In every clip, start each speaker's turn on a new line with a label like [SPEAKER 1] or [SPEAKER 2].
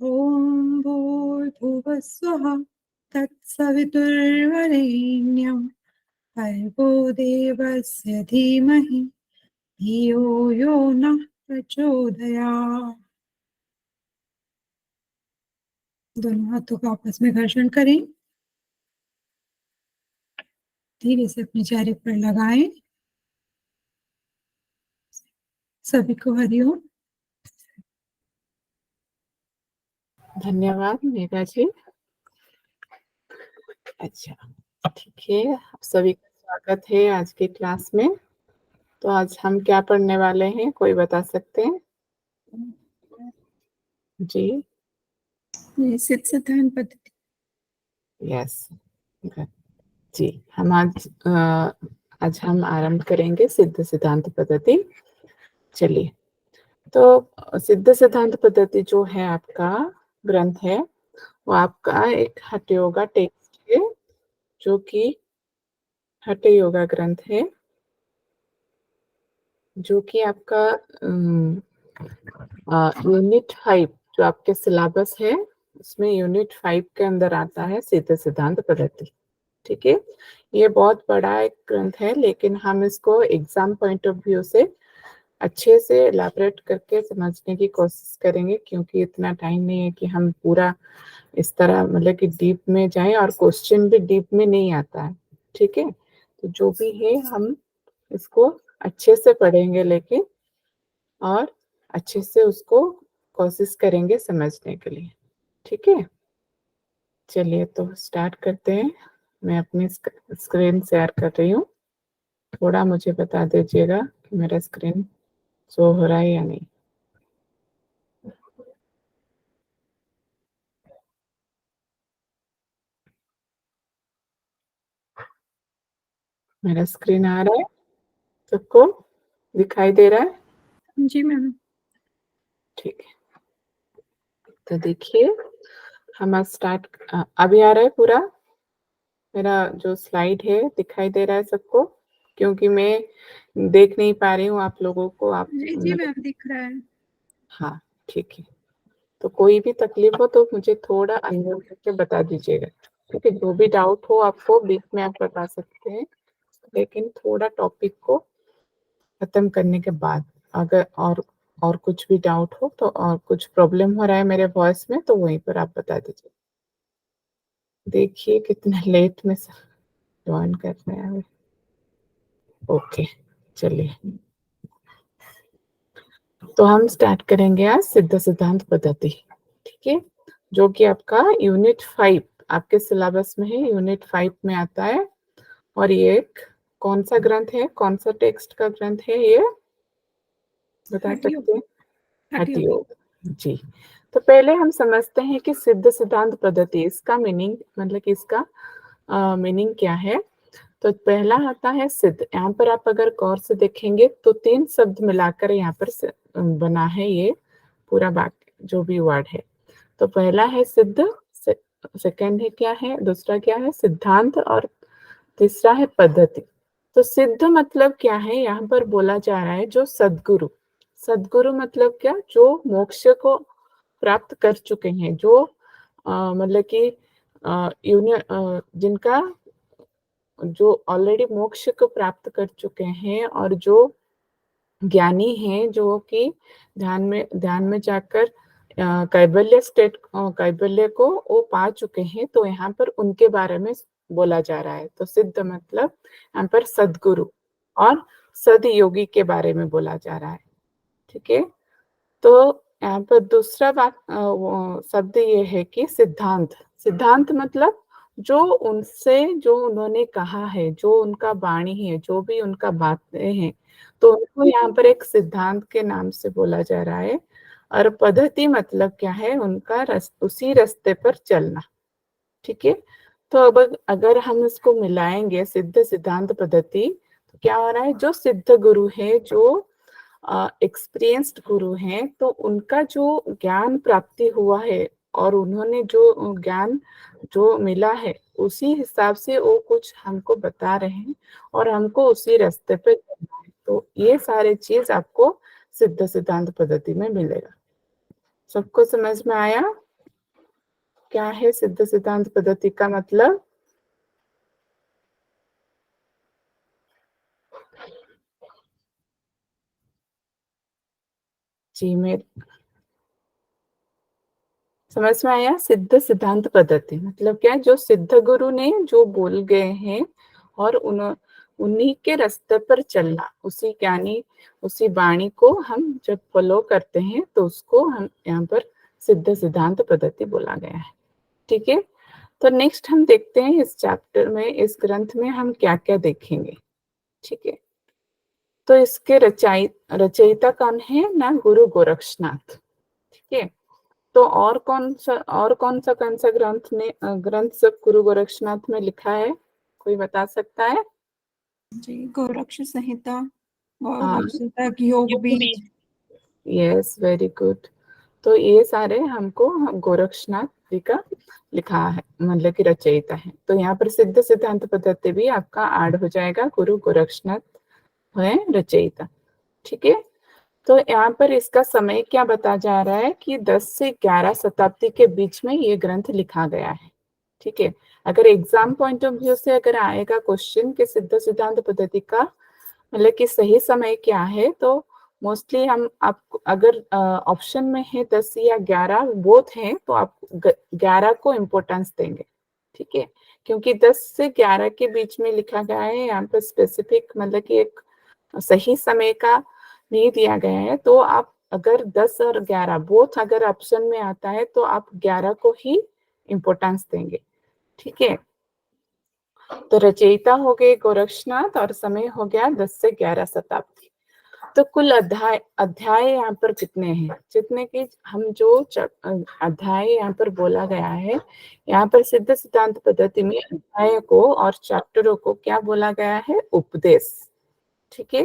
[SPEAKER 1] ॐ भूर्भुवः स्वः तत्सवितुर्वरेण्यं भर्गो देवस्य धीमहि धियो यो नः प्रचोदयात्। दोनों हाथों को आपस में घर्षण करें, धीरे से अपने चेहरे पर लगाएं। सभी को हरिओम।
[SPEAKER 2] धन्यवाद मेघा जी। अच्छा, ठीक है, आप सभी का स्वागत है आज की क्लास में। तो आज हम क्या पढ़ने वाले हैं, कोई बता सकते हैं? जी,
[SPEAKER 1] सिद्ध सिद्धांत पद्धति।
[SPEAKER 2] यस जी, हम आज हम आरंभ करेंगे सिद्ध सिद्धांत पद्धति। चलिए, तो सिद्ध सिद्धांत पद्धति जो है आपका ग्रंथ है, वो आपका एक हठ योगा टेक्स्ट है, जो कि हठ योगा ग्रंथ है, जो कि आपका यूनिट 5 जो आपके सिलेबस है, उसमें यूनिट 5 के अंदर आता है सिद्ध सिद्धांत पद्धति। ठीक है, ये बहुत बड़ा एक ग्रंथ है, लेकिन हम इसको एग्जाम पॉइंट ऑफ व्यू से अच्छे से एलैबोरेट करके समझने की कोशिश करेंगे, क्योंकि इतना टाइम नहीं है कि हम पूरा इस तरह मतलब कि डीप में जाएं, और क्वेश्चन भी डीप में नहीं आता है। ठीक है, तो जो भी है हम इसको अच्छे से पढ़ेंगे, लेकिन और अच्छे से उसको कोशिश करेंगे समझने के लिए। ठीक है, चलिए तो स्टार्ट करते हैं। मैं अपनी स्क्रीन शेयर कर रही हूँ, थोड़ा मुझे बता दीजिएगा कि मेरा स्क्रीन शो हो रहा है या नहीं। मेरा स्क्रीन आ रहा है, सबको दिखाई दे रहा है?
[SPEAKER 1] जी मैम।
[SPEAKER 2] ठीक है, तो देखिए हम आज स्टार्ट, अभी आ रहा है पूरा मेरा जो स्लाइड है, दिखाई दे रहा है सबको? क्योंकि मैं देख नहीं पा रही हूँ आप लोगों को। आप
[SPEAKER 1] जी मैम, दिख रहा है।
[SPEAKER 2] हाँ, ठीक है, तो कोई भी तकलीफ हो तो मुझे थोड़ा अनम्यूट करके बता दीजिएगा। ठीक है, जो भी डाउट हो आपको बीच में आप बता सकते हैं, लेकिन थोड़ा टॉपिक को खत्म करने के बाद अगर और कुछ भी डाउट हो तो, और कुछ प्रॉब्लम हो रहा है मेरे वॉइस में, तो वहीं पर आप बता दीजिए। देखिए कितना लेट में ज्वाइन कर रहे हैं। ओके, चलिए तो हम स्टार्ट करेंगे आज सिद्ध सिद्धांत पद्धति। ठीक है, जो कि आपका यूनिट 5 आपके सिलेबस में है, यूनिट 5 में आता है। और ये एक कौन सा ग्रंथ है, कौन सा टेक्स्ट का ग्रंथ है ये बता
[SPEAKER 1] हठ योग।
[SPEAKER 2] सकते हैं?
[SPEAKER 1] हठ
[SPEAKER 2] हठ
[SPEAKER 1] योग।
[SPEAKER 2] योग जी। तो पहले हम समझते हैं कि सिद्ध सिद्धांत पद्धति, इसका मीनिंग मतलब कि इसका मीनिंग क्या है। तो पहला आता है सिद्ध। यहाँ पर आप अगर गौर से देखेंगे तो 3 शब्द मिलाकर यहाँ पर बना है ये पूरा वाक्य, जो भी वर्ड है। तो पहला है सिद्ध, सेकंड है क्या है, दूसरा क्या है सिद्धांत, और तीसरा है पद्धति। तो सिद्ध मतलब क्या है, यहाँ पर बोला जा रहा है जो सद्गुरु। सद्गुरु मतलब क्या, जो मोक्ष को प्राप्त कर चुके हैं, जो मतलब कि जिनका जो ऑलरेडी मोक्ष को प्राप्त कर चुके हैं, और जो ज्ञानी हैं, जो कि ध्यान में जाकर कैवल्य स्टेट, कैवल्य को वो पा चुके हैं, तो यहाँ पर उनके बारे में बोला जा रहा है। तो सिद्ध मतलब यहाँ पर सद्गुरु और सदयोगी के बारे में बोला जा रहा है। ठीक है, तो यहाँ पर दूसरा बात शब्द ये है कि सिद्धांत। सिद्धांत मतलब जो उनसे, जो उन्होंने कहा है, जो उनका वाणी है, जो भी उनका बातें हैं, तो उनको यहाँ पर एक सिद्धांत के नाम से बोला जा रहा है। और पद्धति मतलब क्या है, उनका उसी रास्ते पर चलना। ठीक है, तो अब अगर हम इसको मिलाएंगे सिद्ध सिद्धांत पद्धति, तो क्या हो रहा है, जो सिद्ध गुरु है, जो एक्सपीरियंस्ड गुरु हैं, तो उनका जो ज्ञान प्राप्ति हुआ है, और उन्होंने जो ज्ञान जो मिला है, उसी हिसाब से वो कुछ हमको बता रहे हैं, और हमको उसी रास्ते पे चलना है। तो ये सारे चीज आपको सिद्ध सिद्धांत पद्धति में मिलेगा। सबको समझ में आया? क्या है सिद्ध सिद्धांत पद्धति का मतलब? जी, मेरे समझ में आया? सिद्ध सिद्धांत पद्धति मतलब क्या? जो सिद्ध गुरु ने जो बोल गए हैं और उन्हीं के रास्ते पर चलना, उसी ज्ञानी उसी वाणी को हम जब फॉलो करते हैं तो उसको हम यहाँ पर सिद्ध सिद्धांत पद्धति बोला गया है। ठीक है, तो नेक्स्ट हम देखते हैं इस चैप्टर में, इस ग्रंथ में हम क्या क्या देखेंगे। ठीक है, तो इसके रचयिता कौन है ना? गुरु गोरक्षनाथ। ठीक है, तो और कौन सा ग्रंथ सब गुरु गोरक्षनाथ में लिखा है, कोई बता सकता है?
[SPEAKER 1] जी, गोरक्ष संहिता और
[SPEAKER 2] हाँ,
[SPEAKER 1] तक योग बीज।
[SPEAKER 2] Yes, very good. तो ये सारे हमको गोरक्षनाथ जी का लिखा है, मतलब कि रचयिता है। तो यहाँ पर सिद्ध सिद्धांत पद्धति भी आपका ऐड हो जाएगा, गुरु गोरक्षनाथ है रचयिता। ठीक है, तो यहाँ पर इसका समय क्या बता जा रहा है कि 10 से 11 शताब्दी के बीच में ये ग्रंथ लिखा गया है। ठीक है, अगर एग्जाम पॉइंट ऑफ व्यू से अगर आएगा क्वेश्चन कि सिद्ध सिद्धांत पद्धति का मतलब कि सही समय क्या है, तो मोस्टली हम आप अगर ऑप्शन में है 10 या 11 बोथ है तो आप 11 को इम्पोर्टेंस देंगे। ठीक है, क्योंकि 10 से 11 के बीच में लिखा गया है, यहाँ पर स्पेसिफिक मतलब कि एक सही समय का नहीं दिया गया है। तो आप अगर 10 और 11 बोथ अगर ऑप्शन में आता है तो आप 11 को ही इम्पोर्टेंस देंगे। ठीक है, तो रचयिता हो गए गोरक्षनाथ और समय हो गया 10 से 11 शताब्दी। तो कुल अध्याय यहाँ पर कितने हैं? जितने की हम जो अध्याय यहाँ पर बोला गया है, यहाँ पर सिद्ध सिद्धांत पद्धति में अध्याय को और चैप्टरों को क्या बोला गया है? उपदेश। ठीक है,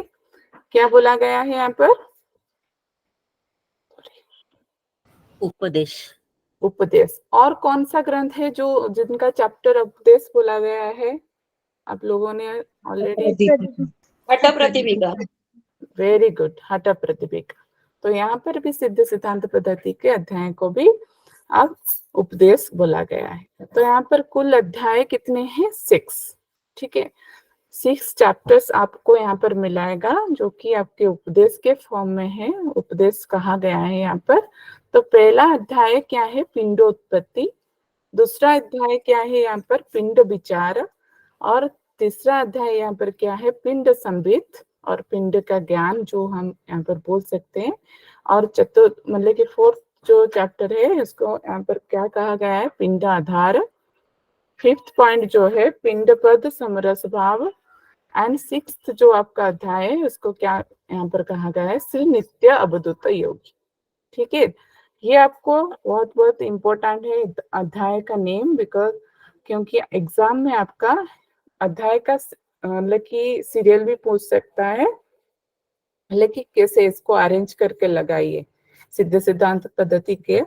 [SPEAKER 2] क्या बोला गया है यहाँ पर?
[SPEAKER 3] उपदेश।
[SPEAKER 2] उपदेश। और कौन सा ग्रंथ है जो जिनका चैप्टर उपदेश बोला गया है? आप लोगों ने ऑलरेडी,
[SPEAKER 3] हठ प्रतिभिका।
[SPEAKER 2] वेरी गुड, हठ प्रतिभिका। तो यहाँ पर भी सिद्ध सिद्धांत पद्धति के अध्याय को भी अब उपदेश बोला गया है। तो यहाँ पर कुल अध्याय कितने हैं? 6। ठीक है, 6 चैप्टर्स आपको यहाँ पर मिलाएगा जो कि आपके उपदेश के फॉर्म में है, उपदेश कहा गया है यहाँ पर। तो पहला अध्याय क्या है? पिंडोत्पत्ति। दूसरा अध्याय क्या है यहाँ पर? पिंड विचार। और तीसरा अध्याय यहाँ पर क्या है? पिंड संबित और पिंड का ज्ञान, जो हम यहाँ पर बोल सकते हैं। और चतुर्थ मतलब कि 4th जो चैप्टर है इसको यहाँ पर क्या कहा गया है? पिंड आधार। 5th पॉइंट जो है पिंड पद समरस भाव। एंड 6th जो आपका अध्याय है उसको क्या यहाँ पर कहा गया है? श्री नित्य अवधूत योगी। ठीक है, ये आपको बहुत बहुत इम्पोर्टेंट है अध्याय का नेम, बिकॉज क्योंकि एग्जाम में आपका अध्याय का मतलब कि सीरियल भी पूछ सकता है, लेकिन कैसे इसको अरेंज करके लगाइए सिद्ध सिद्धांत पद्धति के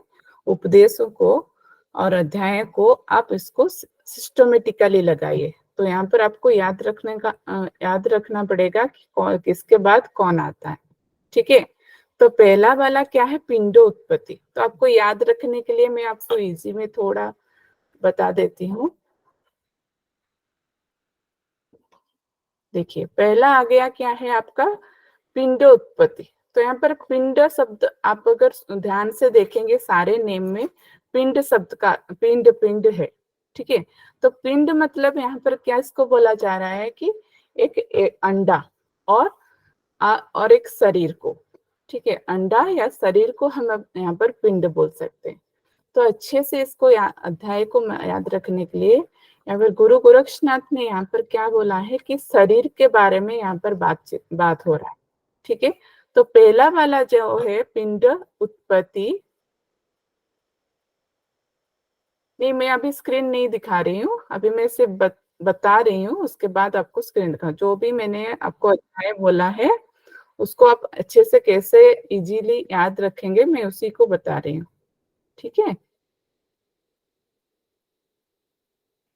[SPEAKER 2] उपदेशों को और अध्याय को, आप इसको सिस्टमेटिकली लगाइए। तो यहाँ पर आपको याद रखना पड़ेगा कि किसके बाद कौन आता है। ठीक है, तो पहला वाला क्या है? पिंडो उत्पत्ति। तो आपको याद रखने के लिए मैं आपको इजी में थोड़ा बता देती हूँ। देखिए, पहला आ गया क्या है आपका? पिंडो उत्पत्ति। तो यहाँ पर पिंड शब्द आप अगर ध्यान से देखेंगे सारे नेम में पिंड शब्द का पिंड पिंड है। ठीक है, तो पिंड मतलब यहाँ पर क्या इसको बोला जा रहा है कि एक अंडा और एक शरीर को। ठीक है, अंडा या शरीर को हम यहाँ पर पिंड बोल सकते हैं। तो अच्छे से इसको अध्याय को याद रखने के लिए यहाँ पर गुरु गोरक्षनाथ ने यहाँ पर क्या बोला है कि शरीर के बारे में यहाँ पर बात हो रहा है। ठीक है, तो पहला वाला जो है पिंड उत्पत्ति, नहीं मैं अभी स्क्रीन नहीं दिखा रही हूँ, अभी मैं सिर्फ बता रही हूँ, उसके बाद आपको स्क्रीन दिखा। जो भी मैंने आपको अध्याय बोला है उसको आप अच्छे से कैसे इजीली याद रखेंगे मैं उसी को बता रही हूँ। ठीक है,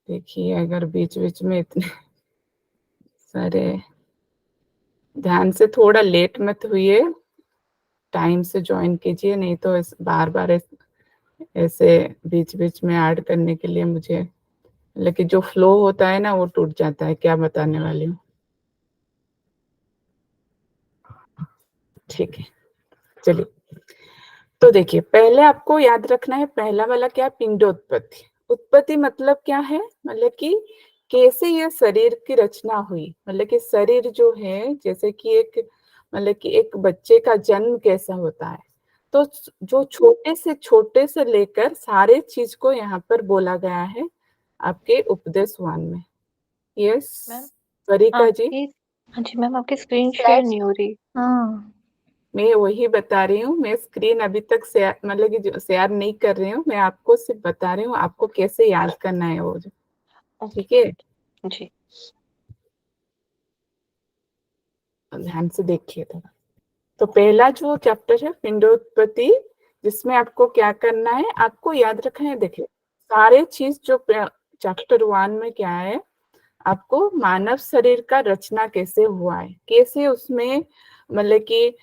[SPEAKER 2] देखिए अगर बीच बीच में इतने सारे, ध्यान से थोड़ा लेट मत हुई, टाइम से ज्वाइन कीजिए, नहीं तो इस बार बार ऐसे बीच बीच में ऐड करने के लिए मुझे, लेकिन जो फ्लो होता है ना वो टूट जाता है, क्या बताने वाली हूँ। ठीक है, चलिए। तो देखिए, पहले आपको याद रखना है, पहला वाला क्या है, पिंडोत्पत्ति। उत्पत्ति मतलब क्या है, मतलब कि कैसे ये शरीर की रचना हुई, मतलब कि शरीर जो है, जैसे कि एक, मतलब कि एक बच्चे का जन्म कैसा होता है, तो जो छोटे से लेकर सारे चीज को यहाँ पर बोला गया है आपके उपदेश 1 में। यस
[SPEAKER 4] मैम
[SPEAKER 2] सरिका जी,
[SPEAKER 4] आपकी, हाँ जी मैम, आपकी स्क्रीन शेयर नहीं हो रही। हाँ
[SPEAKER 2] मैं वही बता रही हूँ, मैं स्क्रीन अभी तक शेयर, मतलब कि शेयर नहीं कर रही हूँ, मैं आपको सिर्फ बता रही हूँ आपको कैसे याद करना है वो,
[SPEAKER 4] ओके
[SPEAKER 2] ठीक है।
[SPEAKER 4] जी।
[SPEAKER 2] ध्यान से देखिए थोड़ा। तो पहला जो चैप्टर है पिंडोत्पत्ति, जिसमें आपको क्या करना है, आपको याद रखना है। देखिए, सारे चीज जो चैप्टर 1 में क्या है, आपको मानव शरीर का रचना कैसे हुआ है, कैसे उसमें, मतलब कि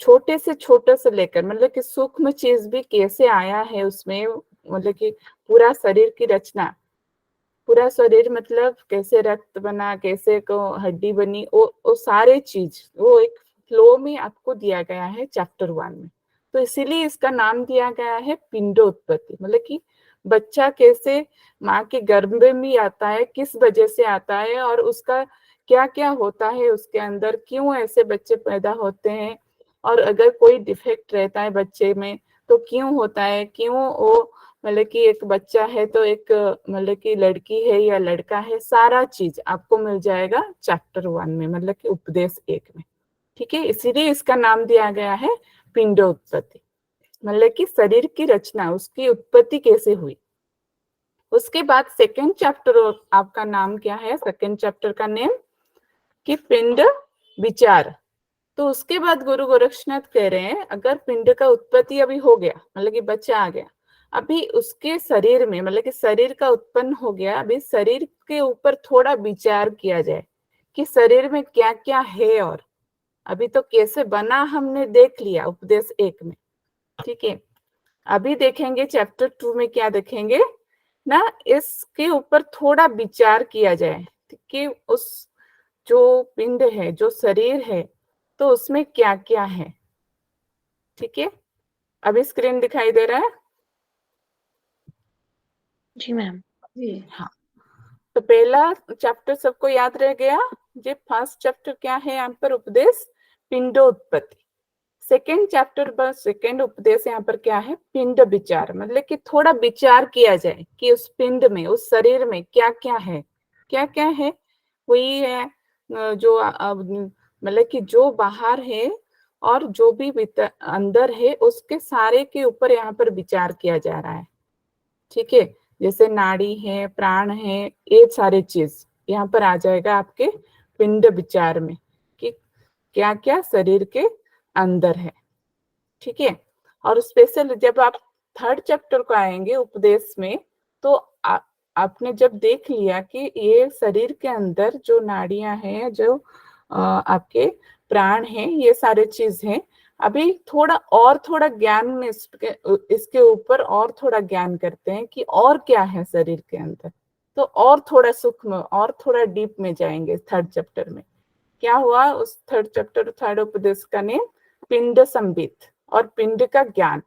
[SPEAKER 2] छोटे से लेकर, मतलब कि सूक्ष्म चीज भी कैसे आया है उसमें, मतलब कि पूरा शरीर की रचना, पूरा शरीर मतलब कैसे रक्त बना, कैसे को हड्डी बनी, वो सारे चीज वो एक फ्लो में आपको दिया गया है चैप्टर 1 में। तो इसीलिए इसका नाम दिया गया है पिंडोत्पत्ति, मतलब कि बच्चा कैसे माँ के गर्भ में आता है, किस वजह से आता है, और उसका क्या क्या होता है उसके अंदर, क्यों ऐसे बच्चे पैदा होते हैं, और अगर कोई डिफेक्ट रहता है बच्चे में तो क्यों होता है, क्यों वो, मतलब कि एक बच्चा है तो एक, मतलब कि लड़की है या लड़का है, सारा चीज आपको मिल जाएगा चैप्टर 1 में, मतलब कि उपदेश 1 में। ठीक है, इसीलिए इसका नाम दिया गया है पिंडोत्पत्ति, मतलब कि शरीर की रचना, उसकी उत्पत्ति कैसे हुई। उसके बाद सेकेंड चैप्टर आपका नाम क्या है, सेकेंड चैप्टर का नेम कि पिंड विचार। तो उसके बाद गुरु गोरक्षनाथ कह रहे हैं, अगर पिंड का उत्पत्ति अभी हो गया, मतलब कि बच्चा आ गया, अभी उसके शरीर में, मतलब कि शरीर का उत्पन्न हो गया, अभी शरीर के ऊपर थोड़ा विचार किया जाए कि शरीर में क्या क्या है, और अभी तो कैसे बना हमने देख लिया उपदेश 1 में। ठीक है, अभी देखेंगे चैप्टर 2 में क्या देखेंगे ना, इसके ऊपर थोड़ा विचार किया जाए कि उस जो पिंड है, जो शरीर है, तो उसमें क्या क्या है। ठीक है, अभी स्क्रीन दिखाई दे रहा है।
[SPEAKER 4] जी मैम।
[SPEAKER 2] हाँ, तो पहला चैप्टर सबको याद रह गया। ये फर्स्ट चैप्टर क्या है यहाँ पर, उपदेश पिंडोत्पत्ति। सेकेंड चैप्टर पर सेकेंड उपदेश यहाँ पर क्या है, पिंड विचार, मतलब कि थोड़ा विचार किया जाए कि उस पिंड में, उस शरीर में क्या क्या है, क्या क्या है। वही है जो मतलब कि जो बाहर है और जो भी अंदर है, उसके सारे के ऊपर यहाँ पर विचार किया जा रहा है। ठीक है, जैसे नाड़ी है, प्राण है, ये सारे चीज यहाँ पर आ जाएगा आपके पिंड विचार में कि क्या क्या शरीर के अंदर है। ठीक है, और स्पेशल जब आप थर्ड चैप्टर को आएंगे उपदेश में, तो आपने जब देख लिया कि ये शरीर के अंदर जो नाड़ियां हैं, जो आपके प्राण हैं, ये सारे चीज हैं, अभी थोड़ा ज्ञान में इसके ऊपर और थोड़ा ज्ञान करते हैं कि और क्या है शरीर के अंदर। तो और थोड़ा सूक्ष्म और थोड़ा डीप में जाएंगे थर्ड चैप्टर में। क्या हुआ उस थर्ड चैप्टर, थर्ड उपदेश का नेम पिंड संबित और पिंड का ज्ञान।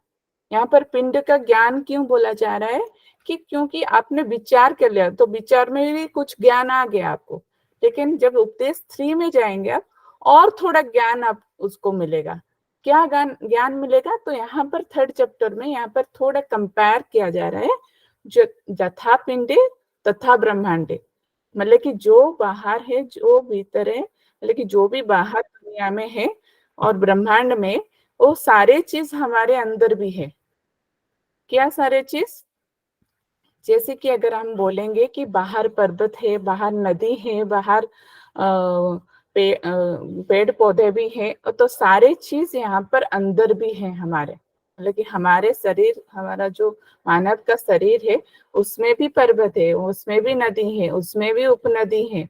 [SPEAKER 2] यहाँ पर पिंड का ज्ञान क्यों बोला जा रहा है कि क्योंकि आपने विचार कर लिया, तो विचार में भी कुछ ज्ञान आ गया आपको, लेकिन जब उपदेश 3 में जाएंगे आप, और थोड़ा ज्ञान आप उसको मिलेगा। क्या ज्ञान मिलेगा, तो यहाँ पर थर्ड चैप्टर में यहाँ पर थोड़ा कंपेयर किया जा रहा है, जो यथा पिंडे तथा ब्रह्मांडे, मतलब कि जो बाहर है, जो भीतर है, मतलब कि जो भी बाहर दुनिया में है और ब्रह्मांड में, वो सारे चीज हमारे अंदर भी है। क्या सारे चीज, जैसे कि अगर हम बोलेंगे कि बाहर पर्वत है, बाहर नदी है, बाहर पेड़ पौधे भी हैं, तो सारे चीज यहाँ पर अंदर भी है हमारे, मतलब कि हमारे शरीर, हमारा जो मानव का शरीर है, उसमें भी पर्वत है, उसमें भी नदी है, उसमें भी उपनदी है।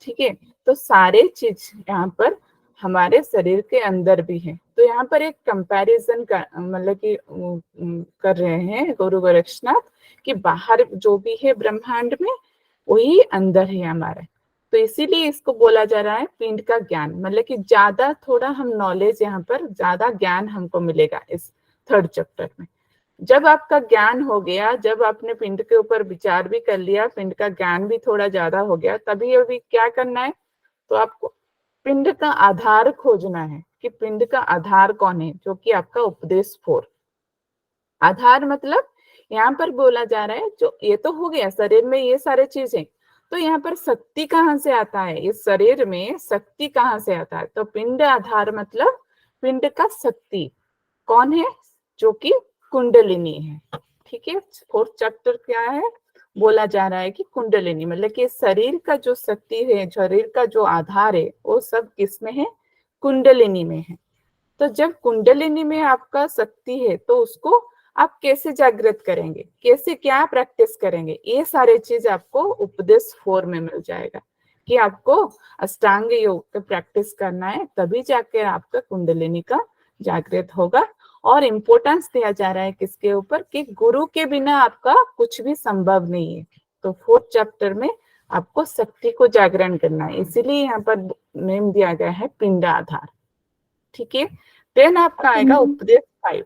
[SPEAKER 2] ठीक है, तो सारे चीज यहाँ पर हमारे शरीर के अंदर भी है। तो यहाँ पर एक कंपैरिजन का मतलब कि कर रहे हैं गुरु गोरक्षनाथ कि बाहर जो भी है ब्रह्मांड में वही अंदर है हमारे। तो इसीलिए इसको बोला जा रहा है पिंड का ज्ञान, मतलब कि ज्यादा थोड़ा हम नॉलेज, यहाँ पर ज्यादा ज्ञान हमको मिलेगा इस 3rd चैप्टर में। जब आपका ज्ञान हो गया, जब आपने पिंड के ऊपर विचार भी कर लिया, पिंड का ज्ञान भी थोड़ा ज्यादा हो गया, तभी अभी क्या करना है, तो आपको पिंड का आधार खोजना है कि पिंड का आधार कौन है, जो कि आपका उपदेश 4। आधार मतलब यहाँ पर बोला जा रहा है जो ये तो हो गया शरीर में ये सारे चीजें, तो यहाँ पर शक्ति कहाँ से आता है, इस शरीर में शक्ति कहाँ से आता है, तो पिंड आधार मतलब पिंड का शक्ति कौन है, जो कि कुंडलिनी है। ठीक है, 4th चैप्टर क्या है, बोला जा रहा है कि कुंडलिनी मतलब कि शरीर का जो शक्ति है, शरीर का जो आधार है, वो सब किस में है, कुंडलिनी में है। तो जब कुंडलिनी में आपका शक्ति है तो उसको आप कैसे जागृत करेंगे, कैसे क्या प्रैक्टिस करेंगे, ये सारे चीज आपको उपदेश 4 में मिल जाएगा कि आपको अष्टांग योग का प्रैक्टिस करना है, तभी जाकर आपका कुंडलिनी का जागृत होगा। और इम्पोर्टेंस दिया जा रहा है किसके ऊपर, कि गुरु के बिना आपका कुछ भी संभव नहीं है। तो 4th चैप्टर में आपको शक्ति को जागरण करना है, इसीलिए यहाँ पर नेम दिया गया है पिंड आधार। ठीक है, देन आपका आएगा उपदेश 5।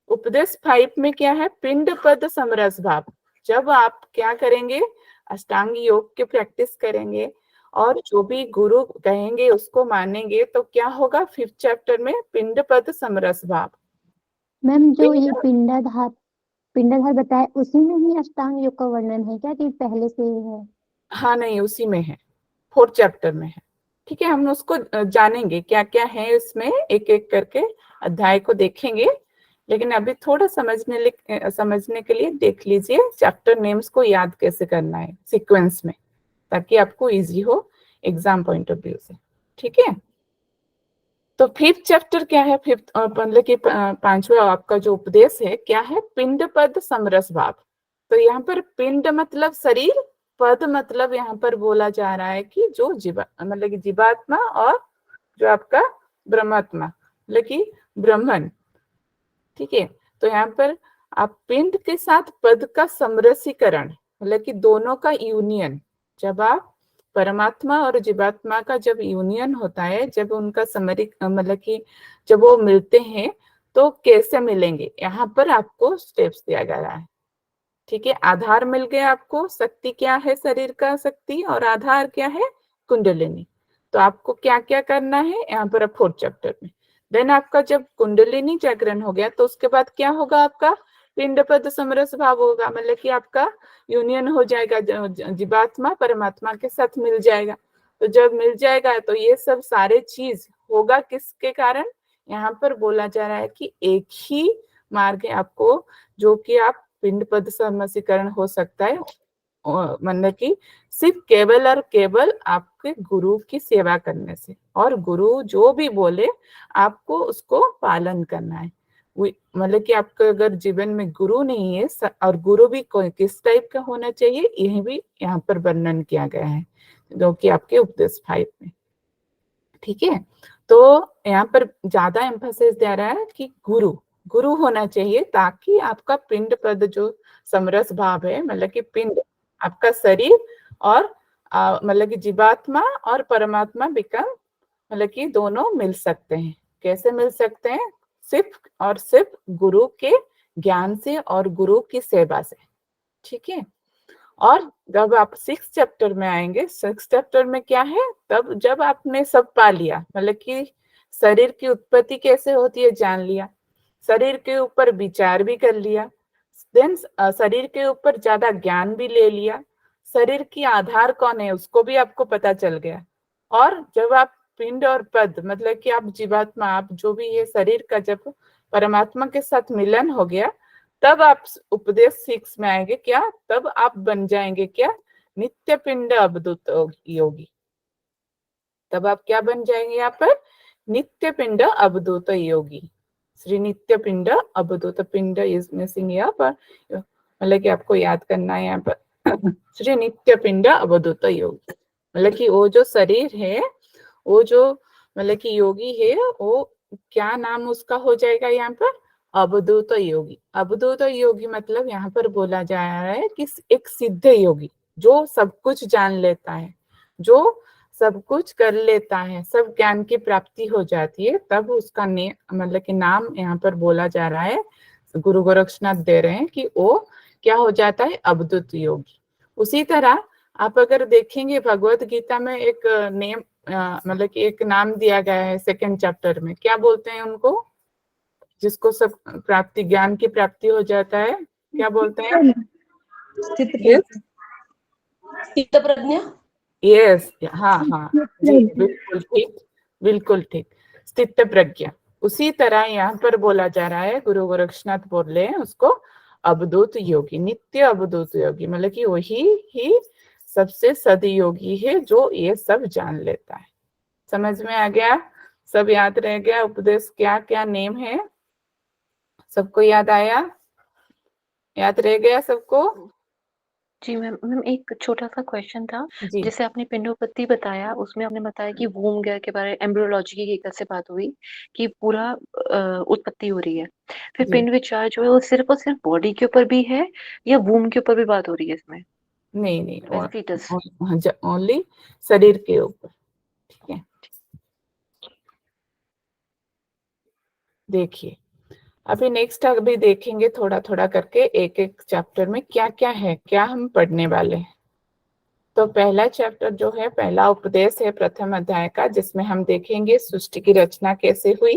[SPEAKER 2] उपदेश 5 में क्या है, पिंड पद समरस भाव। जब आप क्या करेंगे, अष्टांग योग की प्रैक्टिस करेंगे और जो भी गुरु कहेंगे उसको मानेंगे, तो क्या होगा 5th चैप्टर में पिंड पद समरस भाव।
[SPEAKER 5] मैम जो ये पिंडाधार बताया उसी में ही अष्टांग योग का वर्णन है क्या, कि पहले से ही है?
[SPEAKER 2] हाँ नहीं, उसी में है, 4th चैप्टर में है। ठीक है, हम उसको जानेंगे क्या क्या है इसमें, एक एक करके अध्याय को देखेंगे, लेकिन अभी थोड़ा समझने के लिए देख लीजिए चैप्टर नेम्स को याद कैसे करना है सीक्वेंस में, ताकि आपको इजी हो एग्जाम पॉइंट ऑफ व्यू से। ठीक है, तो 5th चैप्टर क्या है, 5th मतलब कि 5वां आपका जो उपदेश है क्या है, पिंड पद समरस भाव। तो यहाँ पर पिंड मतलब शरीर, पद मतलब यहाँ पर बोला जा रहा है कि जो मतलब कि जीवात्मा और जो आपका ब्रह्मात्मा मतलब कि ब्रह्मन। ठीक है, तो यहाँ पर आप पिंड के साथ पद का समरसीकरण मतलब कि दोनों का यूनियन, जब आप परमात्मा और जीवात्मा का जब यूनियन होता है, जब उनका मतलब कि जब वो मिलते हैं तो कैसे मिलेंगे, यहाँ पर आपको स्टेप्स दिया जा रहा है। ठीक है, आधार मिल गया आपको, शक्ति क्या है शरीर का शक्ति, और आधार क्या है कुंडलिनी। तो आपको क्या क्या करना है यहाँ पर 4th चैप्टर में। देन आपका जब कुंडलिनी जागरण हो गया तो उसके बाद क्या होगा, आपका पिंड पद समरस भाव होगा, मतलब कि आपका यूनियन हो जाएगा, जीवात्मा परमात्मा के साथ मिल जाएगा। तो जब मिल जाएगा तो ये सब सारे चीज होगा किसके कारण, यहाँ पर बोला जा रहा है कि एक ही मार्ग है आपको, जो कि आप पिंड पद समरसीकरण हो सकता है, मतलब कि सिर्फ केवल और केवल आपके गुरु की सेवा करने से, और गुरु जो भी बोले आपको उसको पालन करना है। मतलब कि आपका अगर जीवन में गुरु नहीं है, और गुरु भी किस टाइप का होना चाहिए, यह भी यहाँ पर वर्णन किया गया है, जो कि आपके उपदेश 5 में। ठीक है, तो यहाँ पर ज्यादा एम्फेसिस दे रहा है कि गुरु होना चाहिए, ताकि आपका पिंड पद जो समरस भाव है, मतलब कि पिंड आपका शरीर और मतलब कि जीवात्मा और परमात्मा बिकम मतलब कि दोनों मिल सकते हैं। कैसे मिल सकते हैं, सिर्फ और सिर्फ गुरु के ज्ञान से और गुरु की सेवा से। ठीक है, और जब आप 6th चैप्टर में आएंगे, 6th चैप्टर में क्या है, तब जब आपने सब पा लिया, मतलब कि शरीर की उत्पत्ति कैसे होती है जान लिया, शरीर के ऊपर विचार भी कर लिया, देन शरीर के ऊपर ज्यादा ज्ञान भी ले लिया, शरीर की आधार कौन है उसको भी आपको पता चल गया, और जब आप पिंड और पद मतलब कि आप जीवात्मा, आप जो भी ये शरीर का जब परमात्मा के साथ मिलन हो गया, तब आप उपदेश 6 में आएंगे क्या, तब आप बन जाएंगे क्या, नित्य पिंड अवधूत योगी। तब आप क्या बन जाएंगे यहाँ पर, नित्य पिंड अवधूत योगी। श्री नित्य पिंड अवधूत, पिंड इज मिसिंग यहाँ पर, मतलब कि आपको याद करना है यहाँ पर श्री नित्य पिंड अवधूत योगी, मतलब कि वो जो शरीर है, वो जो मतलब कि योगी है वो क्या नाम उसका हो जाएगा यहाँ पर? अवधूत योगी। अवधूत योगी मतलब यहाँ पर बोला जा रहा है कि एक सिद्ध योगी जो सब कुछ जान लेता है, जो सब कुछ कर लेता है, सब ज्ञान की प्राप्ति हो जाती है, तब उसका मतलब कि नाम यहाँ पर बोला जा रहा है, गुरु गोरक्षनाथ दे रहे हैं कि वो क्या हो जाता है? अवधूत योगी। उसी तरह आप अगर देखेंगे भगवत गीता में एक नेम मतलब कि एक नाम दिया गया है सेकंड चैप्टर में, क्या बोलते हैं उनको? जिसको सब प्राप्ति, ज्ञान की प्राप्ति हो जाता है, क्या बोलते हैं?
[SPEAKER 3] चित्त प्रज्ञा।
[SPEAKER 2] यस, हाँ हाँ जी, बिल्कुल ठीक, बिल्कुल ठीक, स्थित प्रज्ञा। उसी तरह यहाँ पर बोला जा रहा है, गुरु गोरक्षनाथ बोल रहे हैं उसको अवधूत योगी, नित्य अवधूत योगी, मतलब कि वही ही सबसे सदयोगी है जो ये सब जान लेता है। समझ में आ गया? सब याद रह गया? उपदेश क्या क्या नेम है, सबको याद आया? याद रह गया सबको?
[SPEAKER 4] जी मैम। मैम एक छोटा सा क्वेश्चन था,
[SPEAKER 2] जी
[SPEAKER 4] जैसे आपने पिंडोपत्ति बताया, उसमें आपने बताया कि वूम गेयर के बारे, एम्ब्रियोलॉजी की कैसे बात हुई कि पूरा उत्पत्ति हो रही है। फिर
[SPEAKER 2] जी,
[SPEAKER 4] पिंड विचार जो है वो सिर्फ और सिर्फ बॉडी के ऊपर भी है या वूम के ऊपर भी बात हो रही है इसमें,
[SPEAKER 2] नहीं नहीं,
[SPEAKER 4] एज फीटस?
[SPEAKER 2] ओनली शरीर के ऊपर। ठीक है, देखिए अभी नेक्स्ट अभी देखेंगे थोड़ा थोड़ा करके एक एक चैप्टर में क्या क्या है, क्या हम पढ़ने वाले हैं। तो पहला चैप्टर जो है, पहला उपदेश है प्रथम अध्याय का, जिसमें हम देखेंगे सृष्टि की रचना कैसे हुई।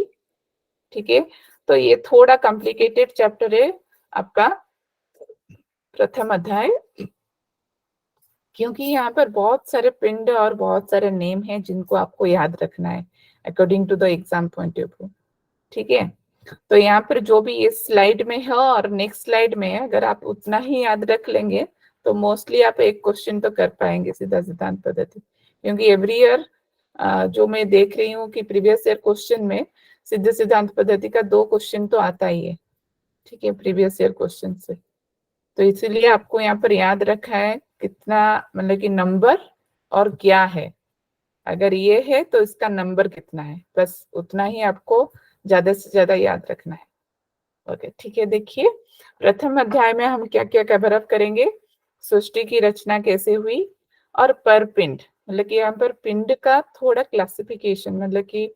[SPEAKER 2] ठीक है, तो ये थोड़ा कॉम्प्लिकेटेड चैप्टर है आपका प्रथम अध्याय, क्योंकि यहाँ पर बहुत सारे पिंड और बहुत सारे नेम हैं जिनको आपको याद रखना है according to the exam point of view. ठीक है, तो यहाँ पर जो भी इस स्लाइड में है और नेक्स्ट स्लाइड में है, अगर आप उतना ही याद रख लेंगे तो मोस्टली आप एक क्वेश्चन तो कर पाएंगे सीधा सिद्धांत पद्धति, क्योंकि एवरी ईयर जो मैं देख रही हूँ कि प्रीवियस ईयर क्वेश्चन में सिद्ध सिद्धांत पद्धति का 2 क्वेश्चन तो आता ही है। ठीक है, प्रीवियस ईयर क्वेश्चन से, तो इसीलिए आपको यहाँ पर याद रखा है कितना, मतलब कि नंबर और क्या है, अगर ये है तो इसका नंबर कितना है, बस उतना ही आपको ज्यादा से ज्यादा याद रखना है। ओके, ठीक है, देखिए प्रथम अध्याय में हम क्या क्या कवर अप करेंगे, सृष्टि की रचना कैसे हुई, और पर पिंड, मतलब कि यहाँ पर पिंड का थोड़ा क्लासिफिकेशन, मतलब कि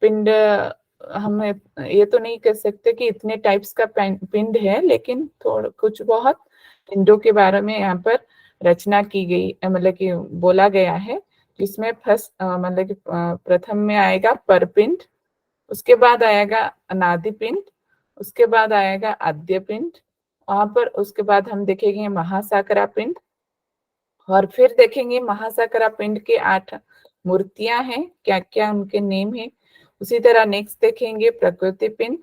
[SPEAKER 2] पिंड हम ये तो नहीं कह सकते कि इतने टाइप्स का पिंड है, लेकिन थोड़ा कुछ बहुत पिंडों के बारे में यहाँ पर रचना की गई, मतलब कि बोला गया है, जिसमें फर्स्ट मतलब कि प्रथम में आएगा परपिंड, उसके बाद आएगा अनादि पिंड, उसके बाद आएगा आद्य पिंड, वहां पर उसके बाद हम देखेंगे महासाकरा पिंड, और फिर देखेंगे महासाकरा पिंड के 8 मूर्तियां हैं, क्या क्या उनके नेम है। उसी तरह नेक्स्ट देखेंगे प्रकृति पिंड,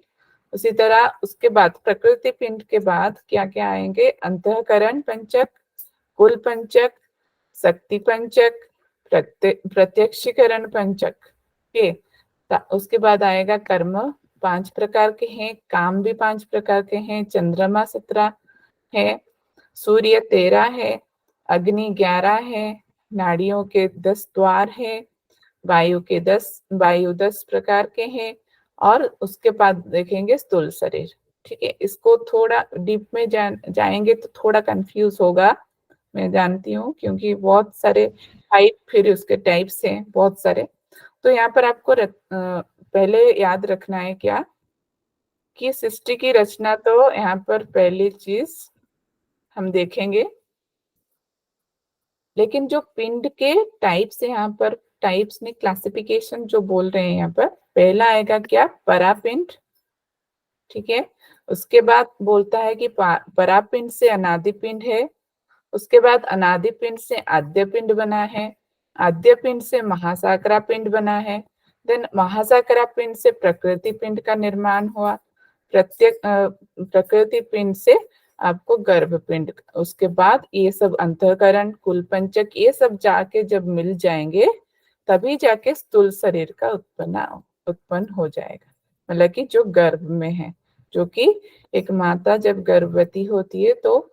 [SPEAKER 2] उसी तरह उसके बाद प्रकृति पिंड के बाद क्या क्या आएंगे, अंतःकरण पंचक, कुल पंचक, शक्ति पंचक, प्रत्यक्षीकरण पंचक। के उसके बाद आएगा कर्म 5 प्रकार के हैं, काम भी 5 प्रकार के हैं, चंद्रमा 17 है, सूर्य 13 है, अग्नि 11 है, नाड़ियों के 10 द्वार है, वायु 10 प्रकार के हैं, और उसके बाद देखेंगे स्थूल शरीर। ठीक है, इसको थोड़ा डीप में जाएंगे तो थोड़ा कंफ्यूज होगा, मैं जानती हूँ, क्योंकि बहुत सारे टाइप, फिर उसके टाइप्स हैं बहुत सारे। तो यहाँ पर आपको पहले याद रखना है क्या, कि सृष्टि की रचना, तो यहाँ पर पहली चीज हम देखेंगे, लेकिन जो पिंड के टाइप्स है, यहाँ पर टाइप्स में क्लासिफिकेशन जो बोल रहे हैं यहाँ पर, पहला आएगा क्या, परापिंड। ठीक है, उसके बाद बोलता है कि परापिंड से अनादि पिंड है, उसके बाद अनादि पिंड से आद्य पिंड बना है, आद्य पिंड से महासाकरा पिंड बना है, देन महासाकरा पिंड से प्रकृति पिंड का निर्माण हुआ, प्रकृति पिंड से आपको गर्भ पिंड, उसके बाद ये सब अंतःकरण, कुल पंचक, ये सब जाके जब मिल जाएंगे तभी जाके स्थूल शरीर का उत्पन्न हो जाएगा, मतलब कि जो गर्भ में है, जो कि एक माता जब गर्भवती होती है तो